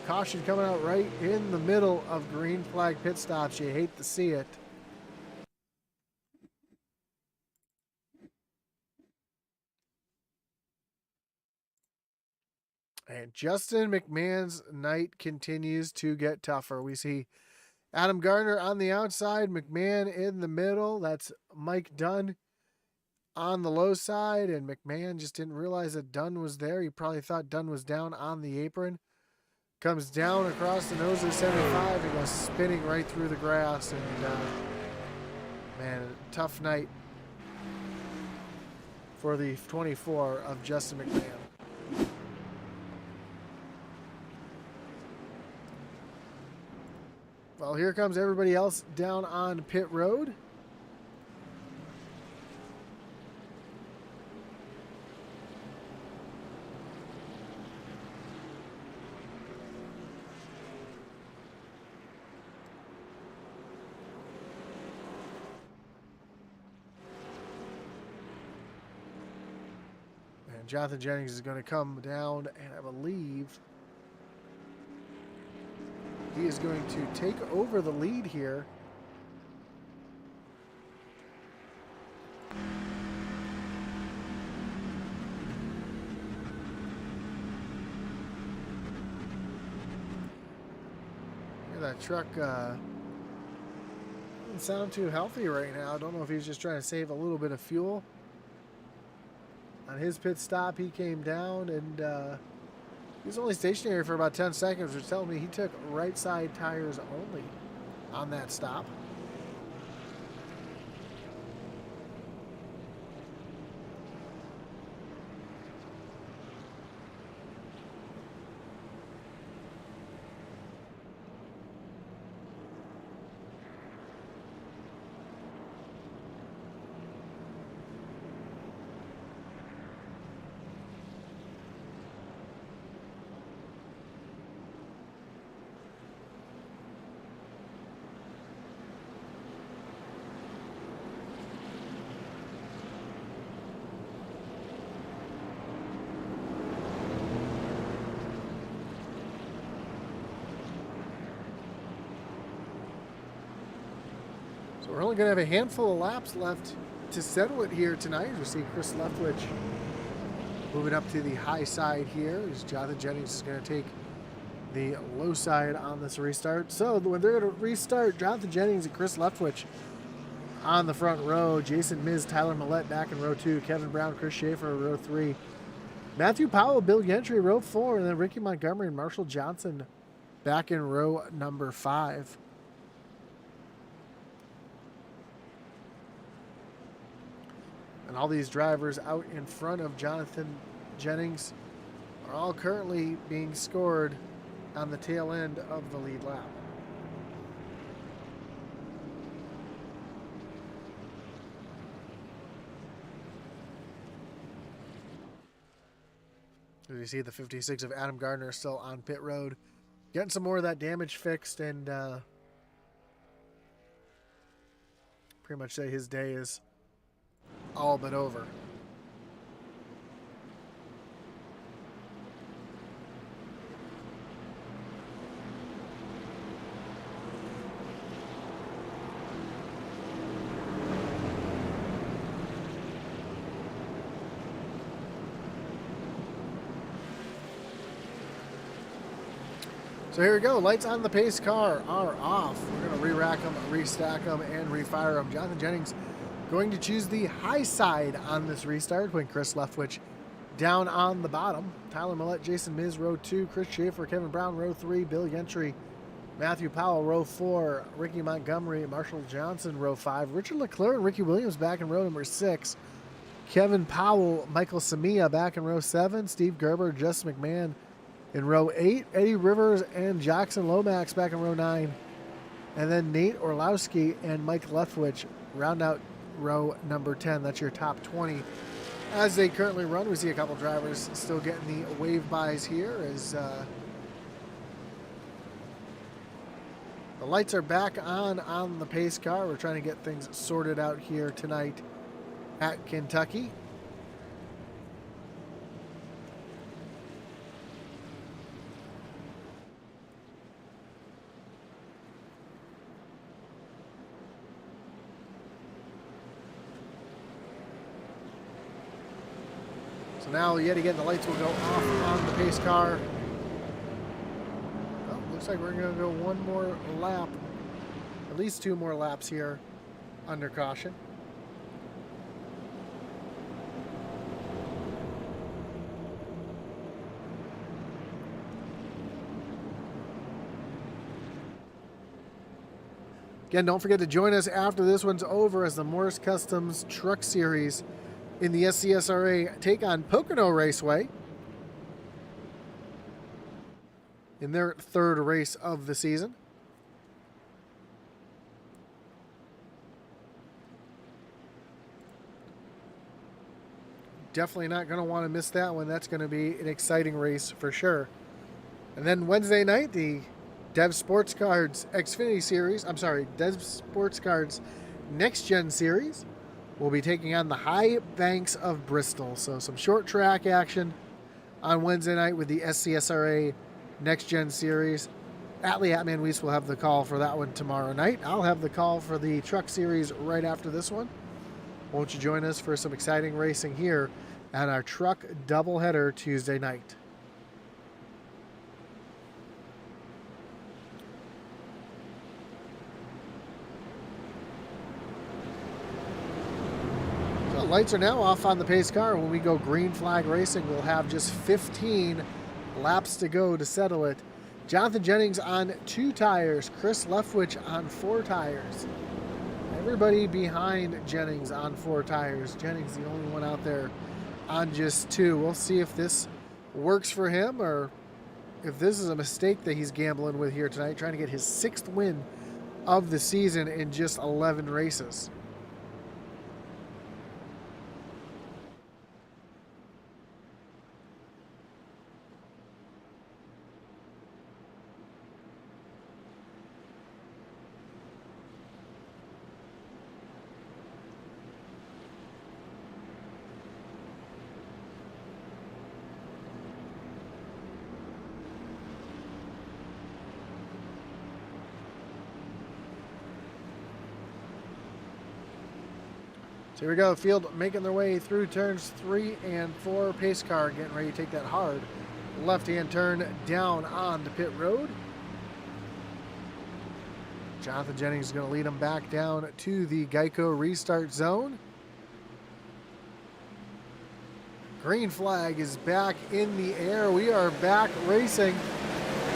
Caution coming out right in the middle of green flag pit stops. You hate to see it. And Justin McMahon's night continues to get tougher. We see Adam Gardner on the outside, McMahon in the middle. That's Mike Dunn on the low side, and McMahon just didn't realize that Dunn was there. He probably thought Dunn was down on the apron. Comes down across the nose of 75 and goes spinning right through the grass. And man, a tough night for the 24 of Justin McMahon. Well, here comes everybody else down on pit road. And Jonathan Jennings is going to come down, and I believe he is going to take over the lead here. Yeah, that truck doesn't sound too healthy right now. I don't know if he's just trying to save a little bit of fuel. On his pit stop, he came down and he was only stationary for about 10 seconds, which tells me he took right side tires only on that stop. We're only going to have a handful of laps left to settle it here tonight. We see Chris Leftwich moving up to the high side here as Jonathan Jennings is going to take the low side on this restart. So when they're going to restart, Jonathan Jennings and Chris Leftwich on the front row. Jason Miz, Tyler Millette back in row 2. Kevin Brown, Chris Schaefer, row 3. Matthew Powell, Bill Gentry, row 4. And then Ricky Montgomery and Marshall Johnson back in row number 5. And all these drivers out in front of Jonathan Jennings are all currently being scored on the tail end of the lead lap. As you see, the 56 of Adam Gardner still on pit road, getting some more of that damage fixed, and pretty much say his day is all but over. So here we go. Lights on the pace car are off. We're going to re-rack them, restack them, and refire them. Jonathan Jennings going to choose the high side on this restart, when Chris Leftwich down on the bottom. Tyler Millette, Jason Miz, row 2. Chris Schaefer, Kevin Brown, row 3. Bill Gentry, Matthew Powell, row 4. Ricky Montgomery, Marshall Johnson, row 5. Richard Leclerc and Ricky Williams back in row number 6. Kevin Powell, Michael Samia back in row 7. Steve Gerber, Justin McMahon in row 8. Eddie Rivers and Jackson Lomax back in row 9. And then Nate Orlowski and Mike Leftwich round out row number 10. That's your top 20 as they currently run. We see a couple drivers still getting the wave bys here as the lights are back on the pace car. We're trying to get things sorted out here tonight at Kentucky. Now, yet again, the lights will go off on the pace car. Well, looks like we're going to go one more lap, at least 2 more laps here under caution. Again, don't forget to join us after this one's over as the Morris Customs Truck Series in the SCSRA take on Pocono Raceway in their third race of the season. Definitely not going to want to miss that one. That's going to be an exciting race for sure. And then Wednesday night, the Dev Sports Cards Xfinity Series, Dev Sports Cards Next Gen Series will be taking on the High Banks of Bristol. So some short track action on Wednesday night with the SCSRA Next Gen Series. Atlee Atman Weiss will have the call for that one tomorrow night. I'll have the call for the Truck Series right after this one. Won't you join us for some exciting racing here at our truck doubleheader Tuesday night? So lights are now off on the pace car. When we go green flag racing, we'll have just 15 laps to go to settle it. Jonathan Jennings on 2 tires. Chris Leftwich on 4 tires. Everybody behind Jennings on 4 tires. Jennings the only one out there on just 2. We'll see if this works for him or if this is a mistake that he's gambling with here tonight, trying to get his 6th win of the season in just 11 races. So here we go, field making their way through turns 3 and 4. Pace car getting ready to take that hard left-hand turn down on the pit road. Jonathan Jennings is going to lead them back down to the Geico restart zone. Green flag is back in the air. We are back racing.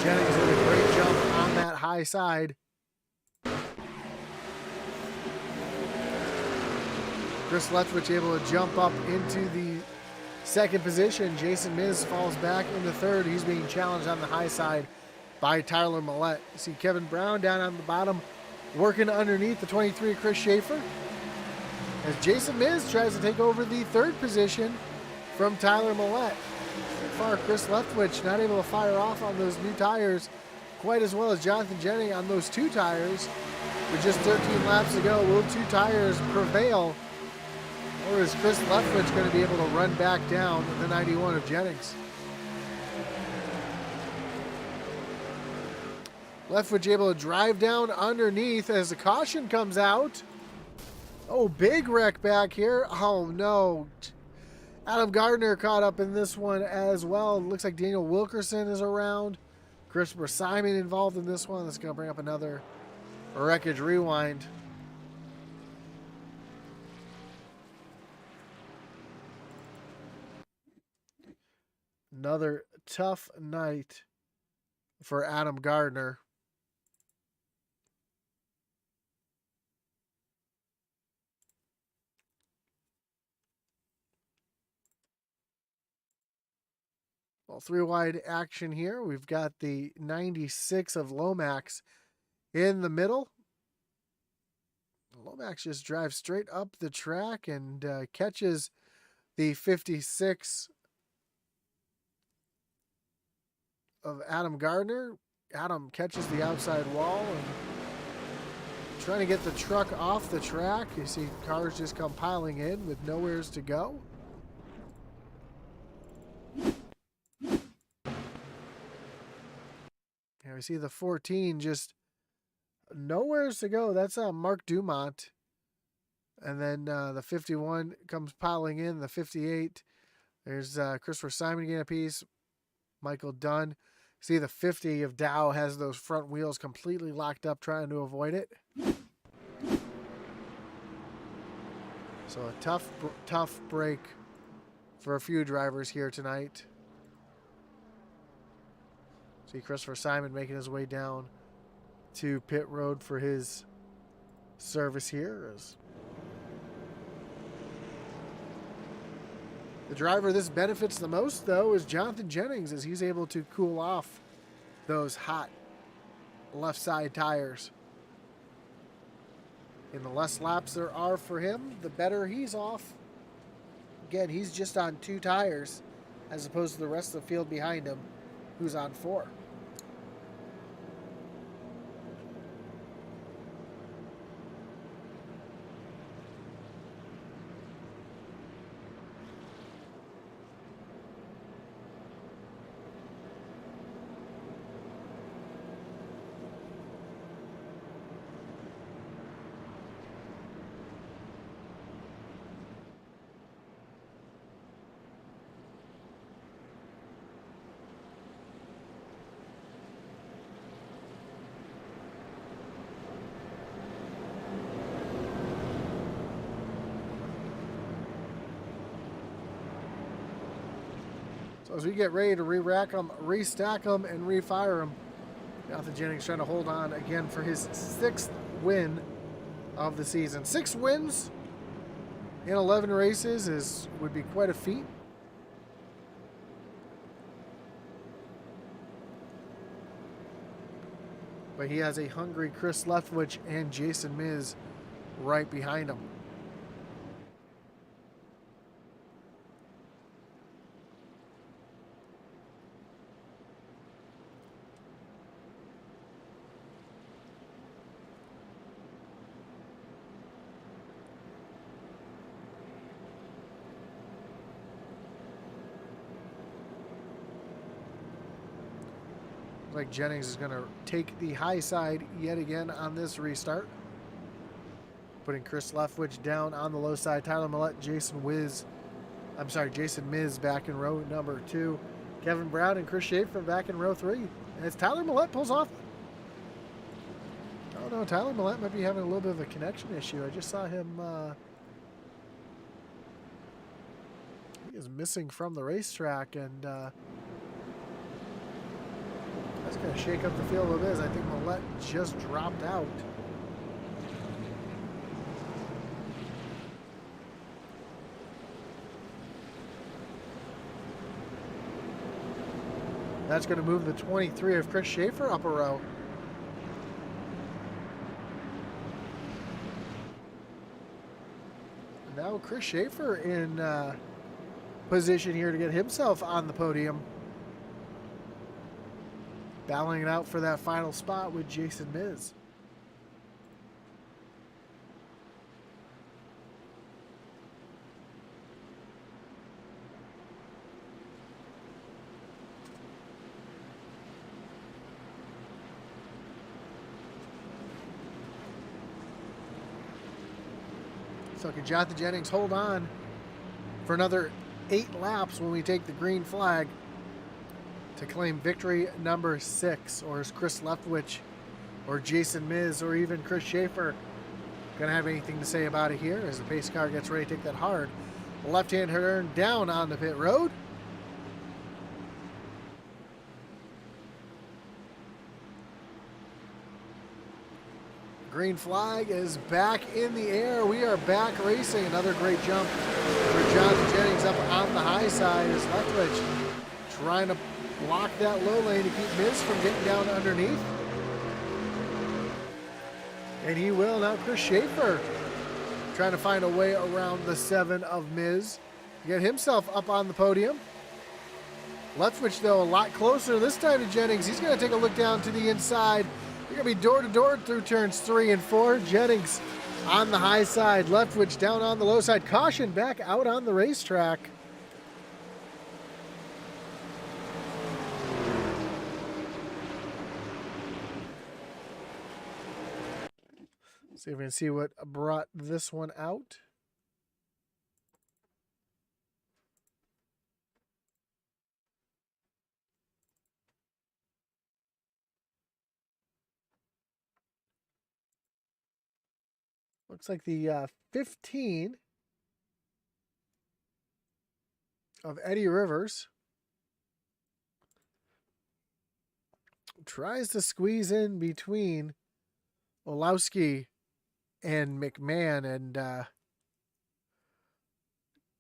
Jennings with a great jump on that high side. Chris Leftwich able to jump up into the 2nd position. Jason Miz falls back into 3rd. He's being challenged on the high side by Tyler Millette. You see Kevin Brown down on the bottom working underneath the 23 Chris Schaefer as Jason Miz tries to take over the 3rd position from Tyler Millette. So far, Chris Leftwich not able to fire off on those new tires quite as well as Jonathan Jennings on those 2 tires. With just 13 laps to go, will 2 tires prevail? Or is Chris Leftwich going to be able to run back down the 91 of Jennings? Leftwich able to drive down underneath as the caution comes out. Oh, big wreck back here. Oh, no. Adam Gardner caught up in this one as well. Looks like Daniel Wilkerson is around. Christopher Simon involved in this one. That's going to bring up another wreckage rewind. Another tough night for Adam Gardner. Well, 3-wide action here. We've got the 96 of Lomax in the middle. Lomax just drives straight up the track and catches the 56 of Adam Gardner. Adam catches the outside wall and trying to get the truck off the track. You see cars just come piling in with nowheres to go. Here we see the 14 just nowheres to go. That's Mark Dumont. And then the 51 comes piling in. The 58, there's Christopher Simon getting a piece. Michael Dunn. See the 50 of Dow has those front wheels completely locked up trying to avoid it. So a tough break for a few drivers here tonight. See Christopher Simon making his way down to pit road for his service here. As the driver this benefits the most, though, is Jonathan Jennings, as he's able to cool off those hot left side tires. And the less laps there are for him, the better he's off. Again, he's just on 2 tires as opposed to the rest of the field behind him, who's on 4. So as we get ready to re-rack them, restack them, and refire them, Jonathan Jennings trying to hold on again for his 6th win of the season. 6 wins in 11 races would be quite a feat. But he has a hungry Chris Leftwich and Jason Miz right behind him. Like Jennings is going to take the high side yet again on this restart. Putting Chris Leftwich down on the low side. Tyler Millett, Jason Miz back in row number 2. Kevin Brown and Chris Schaefer back in row 3. And as Tyler Millett pulls off. Oh no, Tyler Millett might be having a little bit of a connection issue. I just saw him. He is missing from the racetrack, and that's going to shake up the field a bit. I think Millett just dropped out. That's going to move the 23 of Chris Schaefer up a row. Now Chris Schaefer in position here to get himself on the podium. Battling it out for that final spot with Jason Miz. So can Jonathan Jennings hold on for another 8 laps when we take the green flag to claim victory number 6? Or is Chris Leftwich or Jason Miz or even Chris Schaefer going to have anything to say about it here as the pace car gets ready to take that hard left-hand turn down on the pit road? Green flag is back in the air. We are back racing. Another great jump for Jonathan Jennings up on the high side as Leftwich trying to block that low lane to keep Miz from getting down underneath. And he will. Now Chris Schaefer trying to find a way around the 7 of Miz to get himself up on the podium. Leftwich, though, a lot closer this time to Jennings. He's going to take a look down to the inside. You're going to be door-to-door through turns 3 and 4. Jennings on the high side. Leftwich down on the low side. Caution back out on the racetrack. See if we can see what brought this one out. Looks like the 15 of Eddie Rivers tries to squeeze in between Olowski and McMahon, and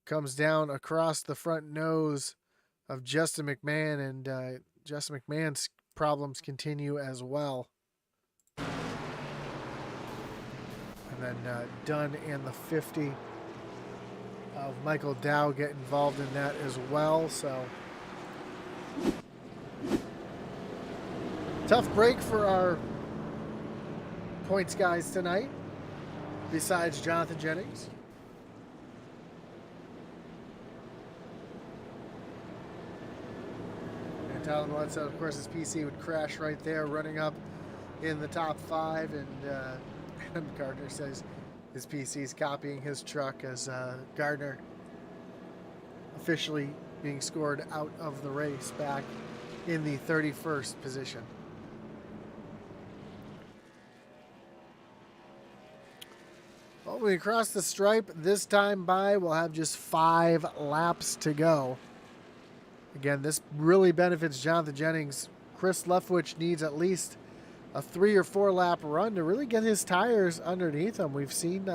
comes down across the front nose of Justin McMahon, and Justin McMahon's problems continue as well. And then Dunn and the 50 of Michael Dow get involved in that as well. So tough break for our points guys tonight, besides Jonathan Jennings. And Tyler Millett said, of course, his PC would crash right there, running up in the top 5. And Adam Gardner says his PC's copying his truck, as Gardner officially being scored out of the race back in the 31st position. Well, we cross the stripe this time by, we'll have just 5 laps to go. Again, this really benefits Jonathan Jennings. Chris Leftwich needs at least a 3 or 4 lap run to really get his tires underneath him. We've seen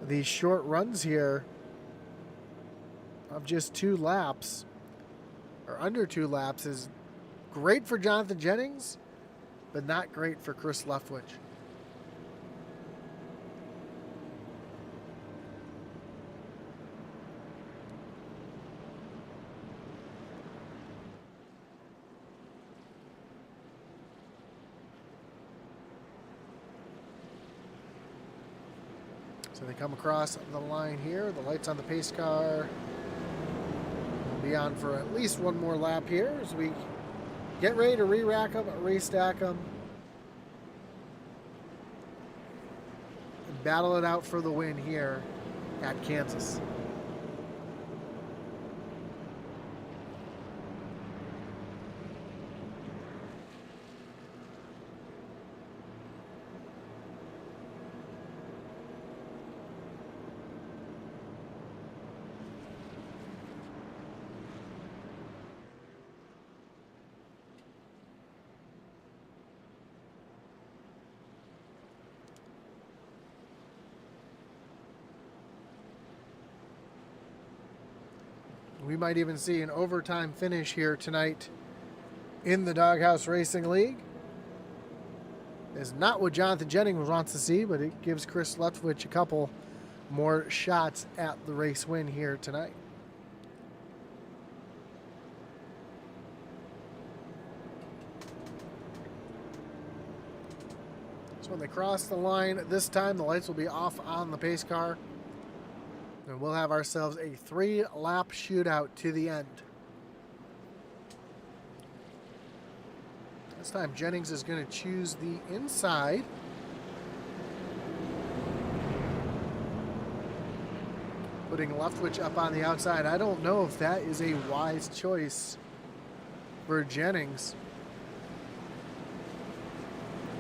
these short runs here of just 2 laps, or under 2 laps, is great for Jonathan Jennings, but not great for Chris Leftwich. So they come across the line here. The lights on the pace car will be on for at least 1 more lap here as we get ready to re-rack them, restack them, and battle it out for the win here at Kansas. We might even see an overtime finish here tonight in the Doghouse Racing League. It's not what Jonathan Jennings wants to see, but it gives Chris Leftwich a couple more shots at the race win here tonight. So when they cross the line this time, the lights will be off on the pace car. And we'll have ourselves a 3-lap shootout to the end. This time Jennings is going to choose the inside. Putting Leftwich up on the outside. I don't know if that is a wise choice for Jennings.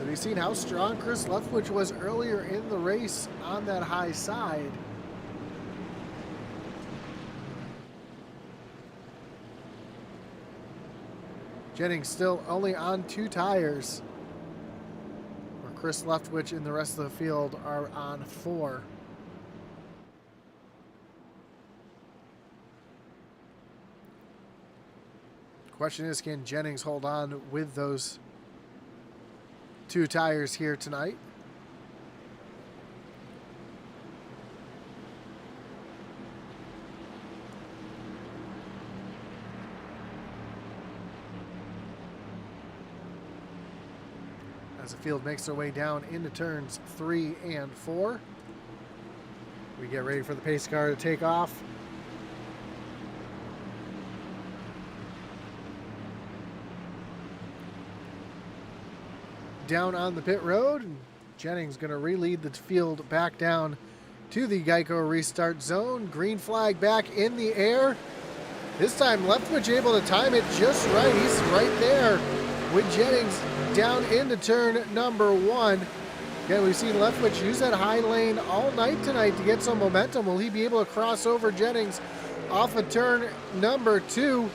Have you seen how strong Chris Leftwich was earlier in the race on that high side? Jennings still only on 2 tires, where Chris Leftwich and the rest of the field are on 4. Question is, can Jennings hold on with those 2 tires here tonight? As the field makes their way down into turns 3 and 4. We get ready for the pace car to take off. Down on the pit road, and Jennings going to re-lead the field back down to the Geico restart zone. Green flag back in the air. This time Leftwich able to time it just right. He's right there with Jennings down into turn number 1. Again, we've seen Leftwich use that high lane all night tonight to get some momentum. Will he be able to cross over Jennings off of turn number 2?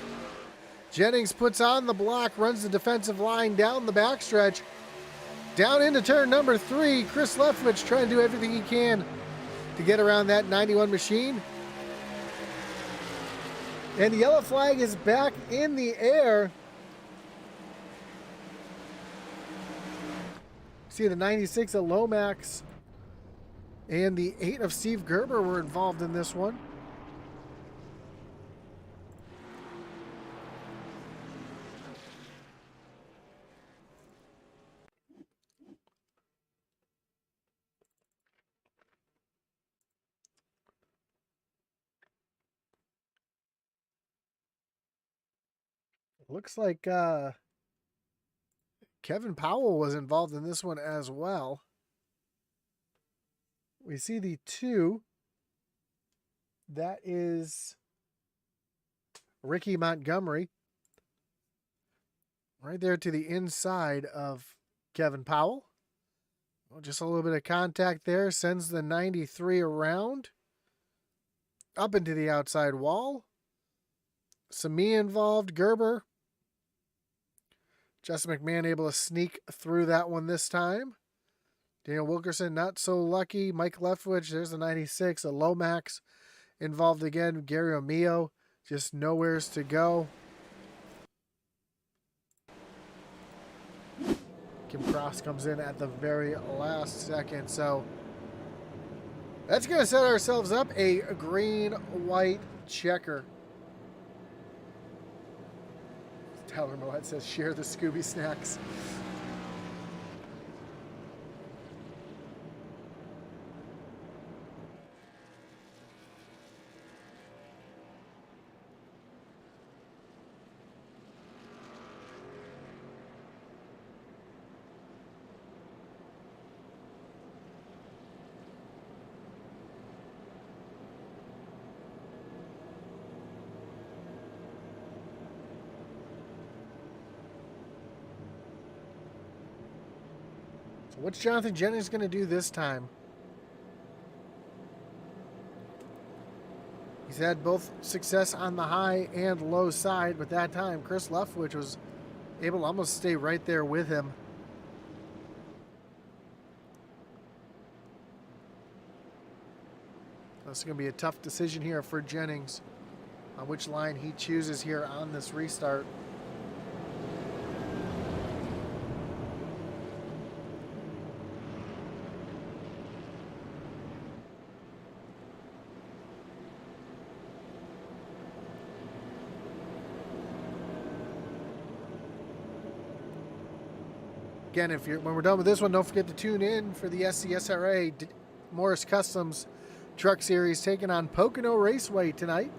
Jennings puts on the block, runs the defensive line down the backstretch, Down into turn number 3, Chris Leftwich trying to do everything he can to get around that 91 machine. And the yellow flag is back in the air. See, the 96 of Lomax and the 8 of Steve Gerber were involved in this one. Looks like Kevin Powell was involved in this one as well. We see the 2. That is Ricky Montgomery. Right there to the inside of Kevin Powell. Well, just a little bit of contact there. Sends the 93 around. Up into the outside wall. Sami involved. Gerber. Justin McMahon able to sneak through that one this time. Daniel Wilkerson not so lucky. Mike Leftwich, there's the 96. A Lomax involved again. Gary O'Meo just nowheres to go. Kim Cross comes in at the very last second. So that's going to set ourselves up a green-white checker. Tyler Millett says, share the Scooby snacks. So what's Jonathan Jennings going to do this time? He's had both success on the high and low side, but that time Chris Leftwich was able to almost stay right there with him. This is going to be a tough decision here for Jennings on which line he chooses here on this restart. Again, when we're done with this one, don't forget to tune in for the SCSRA Morris Customs Truck Series taking on Pocono Raceway tonight.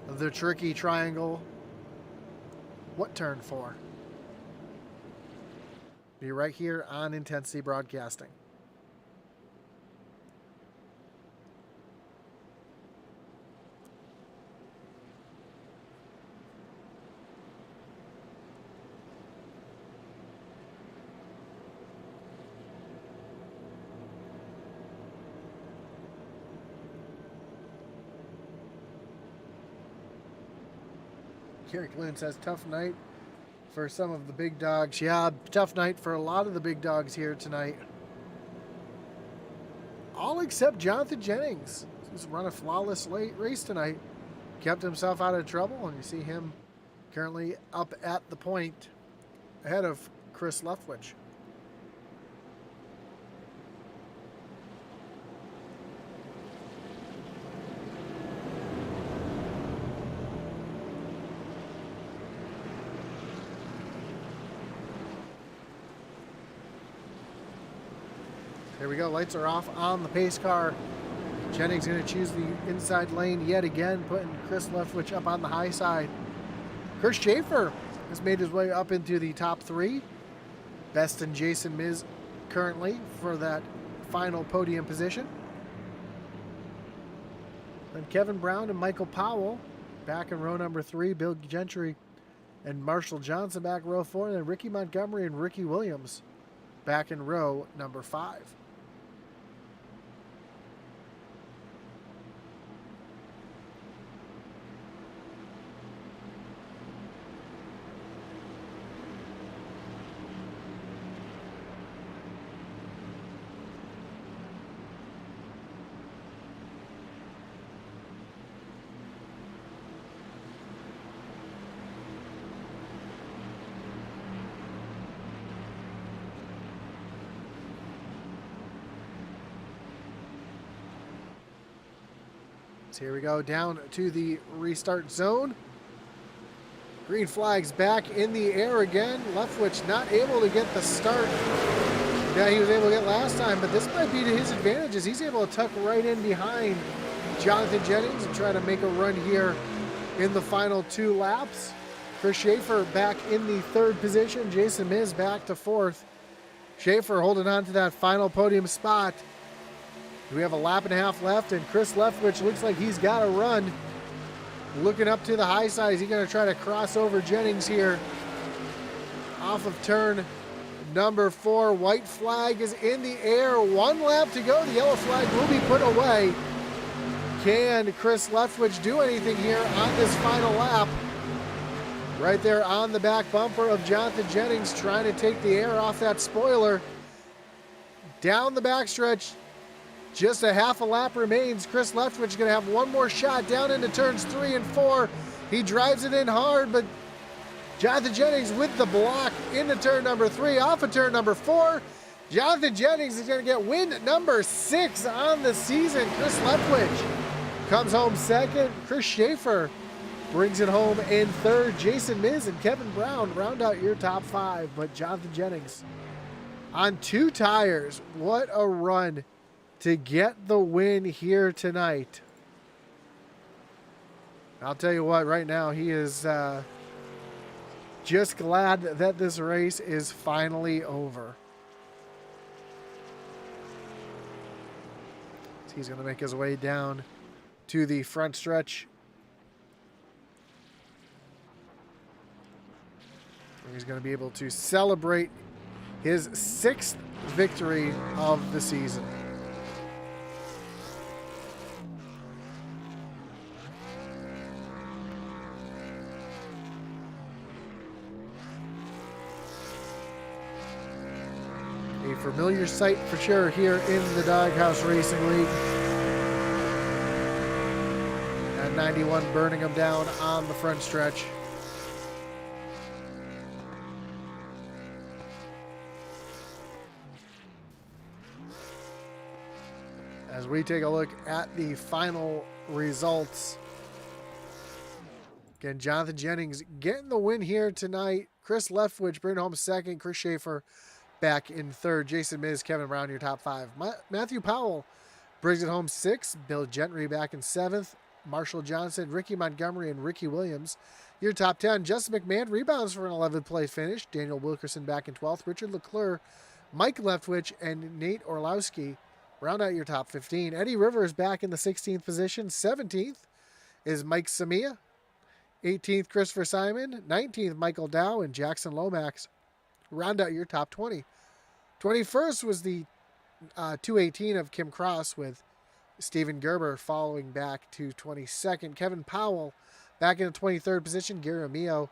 The tricky triangle. What turn 4? Be right here on Intensity Broadcasting. Gary Glynn says, tough night for some of the big dogs. Yeah, tough night for a lot of the big dogs here tonight. All except Jonathan Jennings. He's run a flawless late race tonight. Kept himself out of trouble, and you see him currently up at the point ahead of Chris Leftwich. There we go. Lights are off on the pace car. Jennings going to choose the inside lane yet again, putting Chris Leftwich up on the high side. Chris Schaefer has made his way up into the top 3. Best and Jason Miz currently for that final podium position. Then Kevin Brown and Michael Powell back in row number 3. Bill Gentry and Marshall Johnson back row 4. And then Ricky Montgomery and Ricky Williams back in row number 5. So here we go down to the restart zone. Green flag's back in the air again. Leftwich not able to get the start that he was able to get last time, but this might be to his advantage as he's able to tuck right in behind Jonathan Jennings and try to make a run here in the final 2 laps. Chris Schaefer back in the 3rd position. Jason Miz back to 4th. Schaefer holding on to that final podium spot. We have a lap and a half left, and Chris Leftwich looks like he's got a run. Looking up to the high side. Is he going to try to cross over Jennings here? Off of turn number 4. White flag is in the air. 1 lap to go. The yellow flag will be put away. Can Chris Leftwich do anything here on this final lap? Right there on the back bumper of Jonathan Jennings, trying to take the air off that spoiler. Down the backstretch. Just a half a lap remains. Chris Leftwich is going to have one more shot down into turns 3 and 4. He drives it in hard, but Jonathan Jennings with the block into turn number 3, off of turn number 4. Jonathan Jennings is going to get win number 6 on the season. Chris Leftwich comes home 2nd. Chris Schaefer brings it home in 3rd. Jason Miz and Kevin Brown round out your top 5, but Jonathan Jennings on 2 tires. What a run to get the win here tonight. I'll tell you what, right now he is just glad that this race is finally over. He's going to make his way down to the front stretch. He's going to be able to celebrate his 6th victory of the season. A familiar sight for sure here in the Doghouse Racing League. At 91 burning him down on the front stretch. As we take a look at the final results. Again, Jonathan Jennings getting the win here tonight. Chris Leftwich bringing home 2nd. Chris Schaefer back in 3rd. Jason Miz, Kevin Brown, your top 5. Matthew Powell brings it home 6th. Bill Gentry back in 7th. Marshall Johnson, Ricky Montgomery, and Ricky Williams, your top 10. Justin McMahon rebounds for an 11th place finish. Daniel Wilkerson back in 12th. Richard Leclerc, Mike Leftwich, and Nate Orlowski round out your top 15. Eddie Rivers back in the 16th position. 17th is Mike Samia. 18th, Christopher Simon. 19th, Michael Dow, and Jackson Lomax round out your top 20. 21st was the 218 of Kim Cross with Steven Gerber following back to 22nd. Kevin Powell back in the 23rd position. Gary Amio,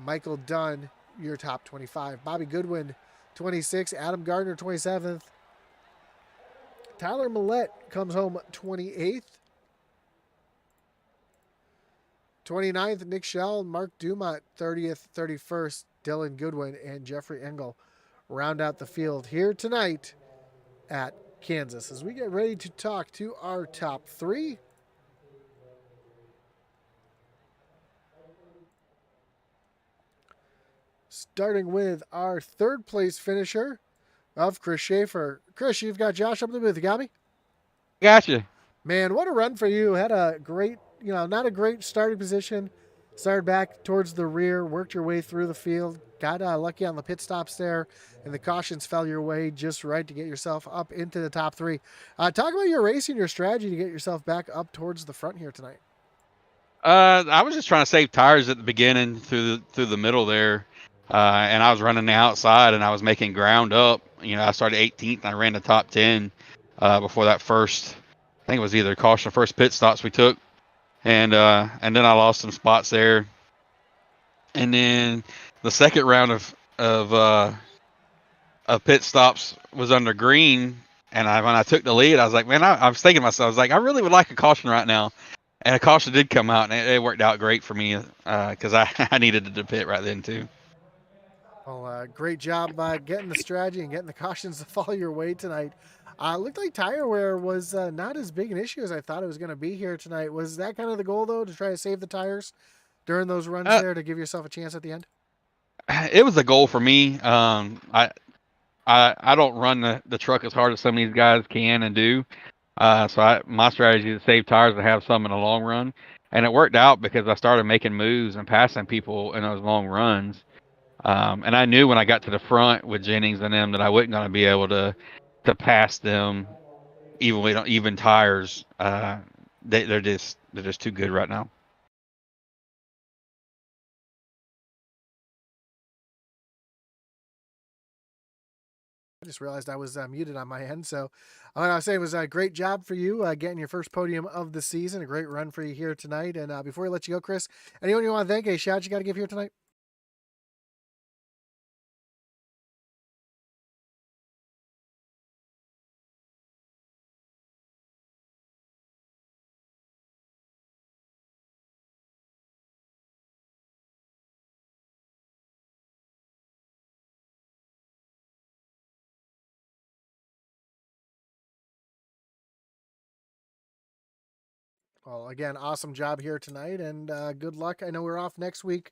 Michael Dunn, your top 25. Bobby Goodwin, 26. Adam Gardner, 27th. Tyler Millette comes home 28th. 29th, Nick Schell, Mark Dumont, 30th, 31st, Dylan Goodwin, and Jeffrey Engel round out the field here tonight at Kansas. As we get ready to talk to our top 3. Starting with our 3rd place finisher of Chris Schaefer. Chris, you've got Josh up in the booth. You got me? Gotcha. Man, what a run for you. Had a great, not a great starting position. Started back towards the rear, worked your way through the field, got lucky on the pit stops there, and the cautions fell your way just right to get yourself up into the top 3. Talk about your racing, your strategy to get yourself back up towards the front here tonight. I was just trying to save tires at the beginning through the middle there, and I was running the outside and I was making ground up. I started 18th and I ran the top 10 before that first. I think it was either caution or first pit stops we took. And then I lost some spots there. And then the second round of pit stops was under green. And when I took the lead, I was like, man, I was thinking to myself, I was like, I really would like a caution right now. And a caution did come out, and it worked out great for me because I needed to pit right then too. Well, great job getting the strategy and getting the cautions to follow your way tonight. Looked like tire wear was not as big an issue as I thought it was going to be here tonight. Was that kind of the goal, though, to try to save the tires during those runs Uh, there to give yourself a chance at the end? it was a goal for me. I don't run the truck as hard as some of these guys can and do. My strategy is to save tires and have some in the long run, and it worked out because I started making moves and passing people in those long runs. And I knew when I got to the front with Jennings and them that I wasn't going to be able to pass them even with even tires. They're just too good right now. I just realized I was muted on my end. So what I was saying it was a great job for you getting your first podium of the season. A great run for you here tonight. And before we let you go, Chris, anyone you want to thank? Any shout you got to give here tonight? Well, again, awesome job here tonight, and good luck. I know we're off next week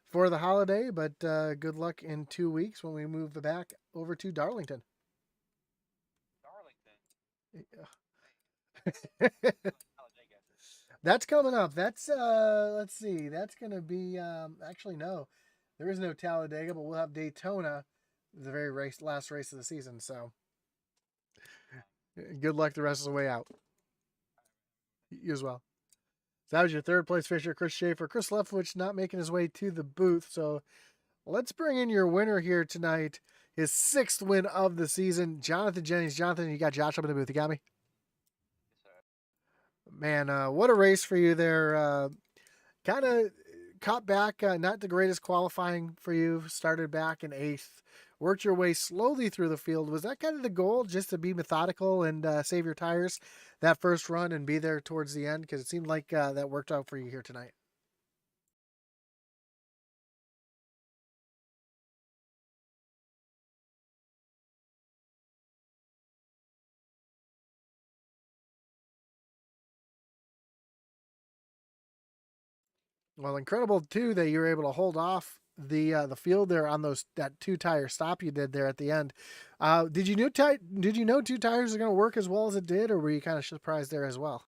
for the holiday, but good luck in 2 weeks when we move back over to Darlington. That's coming up. That's let's see. That's gonna be actually no, there is no Talladega, but we'll have Daytona, the very last race of the season. So good luck the rest of the way out. You as well. So that was your third place finisher, Chris Schaefer. Chris Leftwich not making his way to the booth. So let's bring in your winner here tonight. His sixth win of the season, Jonathan Jennings. Jonathan, you got Josh up in the booth. You got me? Man, what a race for you there. Kind of caught back, not the greatest qualifying for you. Started back in eighth, worked your way slowly through the field. Was that kind of the goal, just to be methodical and save your tires that first run and be there towards the end? Because it seemed like that worked out for you here tonight. Well, incredible too that you were able to hold off the field there on those that 2 tire stop you did there at the end. Did you know 2 tires are going to work as well as it did, or were you kind of surprised there as well?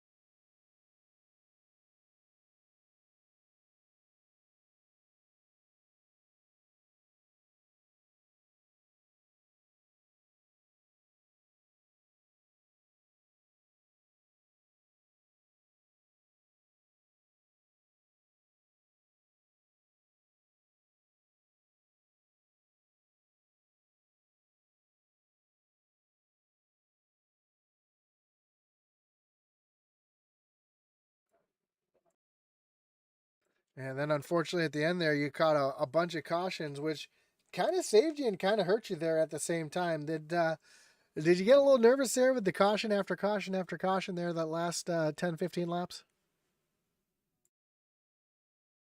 And then unfortunately at the end there, you caught a bunch of cautions, which kind of saved you and kind of hurt you there at the same time. Did you get a little nervous there with the caution after caution after caution there that last 10, 15 laps?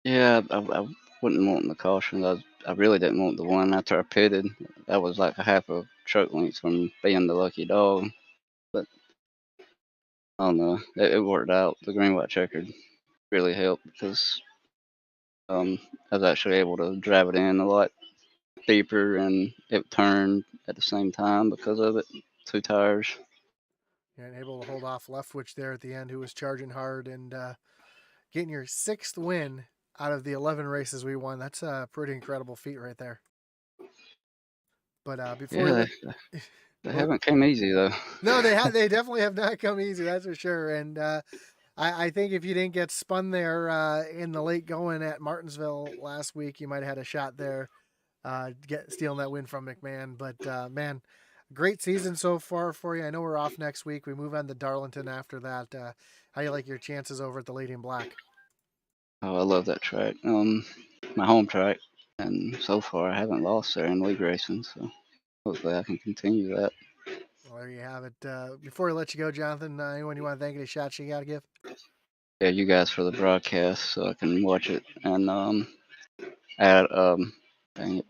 Yeah, I wouldn't want the caution. I really didn't want the one after I pitted. That was like a half a truck length from being the lucky dog. But I don't know. It worked out. The green white checkered really helped because I was actually able to drive it in a lot deeper and it turned at the same time because of it. 2 tires. And able to hold off Leftwich there at the end, who was charging hard and getting your sixth win out of the 11 races we won. That's a pretty incredible feat right there. But before we Yeah, they haven't came easy though. no, they definitely have not come easy. That's for sure. And I think if you didn't get spun there in the late going at Martinsville last week, you might have had a shot there, stealing that win from McMahon. But man, great season so far for you. I know we're off next week. We move on to Darlington after that. How you like your chances over at the Lady in Black? Oh, I love that track. My home track, and so far I haven't lost there in league racing. So hopefully I can continue that. Well, there you have it. Before we let you go, Jonathan, anyone you want to thank, any shots you got to give? Yeah, you guys for the broadcast so I can watch it and add dang it.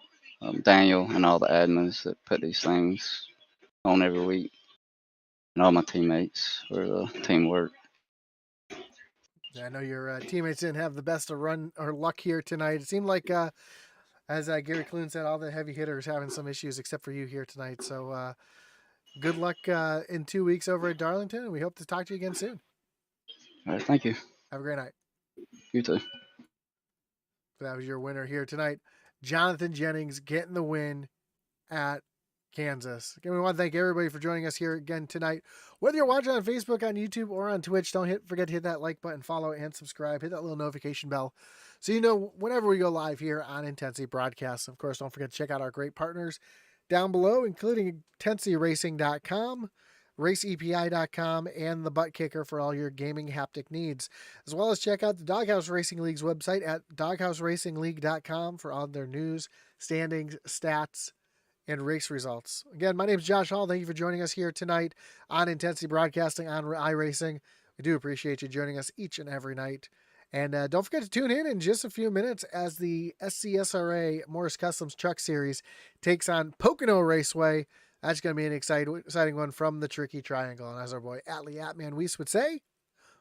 Daniel and all the admins that put these things on every week, and all my teammates for the teamwork. I know your teammates didn't have the best of run or luck here tonight. It seemed like, as Gary Clune said, all the heavy hitters having some issues except for you here tonight. So good luck in 2 weeks over at Darlington, and we hope to talk to you again soon. All right, thank you. Have a great night. You too. So that was your winner here tonight, Jonathan Jennings, getting the win at Kansas. Again, we want to thank everybody for joining us here again tonight. Whether you're watching on Facebook, on YouTube, or on Twitch, don't forget to hit that like button, follow, and subscribe. Hit that little notification bell so you know whenever we go live here on Intensity Broadcasts. Of course, don't forget to check out our great partners down below, including IntensityRacing.com, RaceEPI.com, and the Butt Kicker for all your gaming haptic needs. As well as check out the Doghouse Racing League's website at DoghouseRacingLeague.com for all their news, standings, stats, and race results. Again, my name is Josh Hall. Thank you for joining us here tonight on Intensity Broadcasting on iRacing. We do appreciate you joining us each and every night. And don't forget to tune in just a few minutes as the SCSRA Morris Customs Truck Series takes on Pocono Raceway. That's going to be an exciting one from the Tricky Triangle. And as our boy Atlee Atman Weiss would say,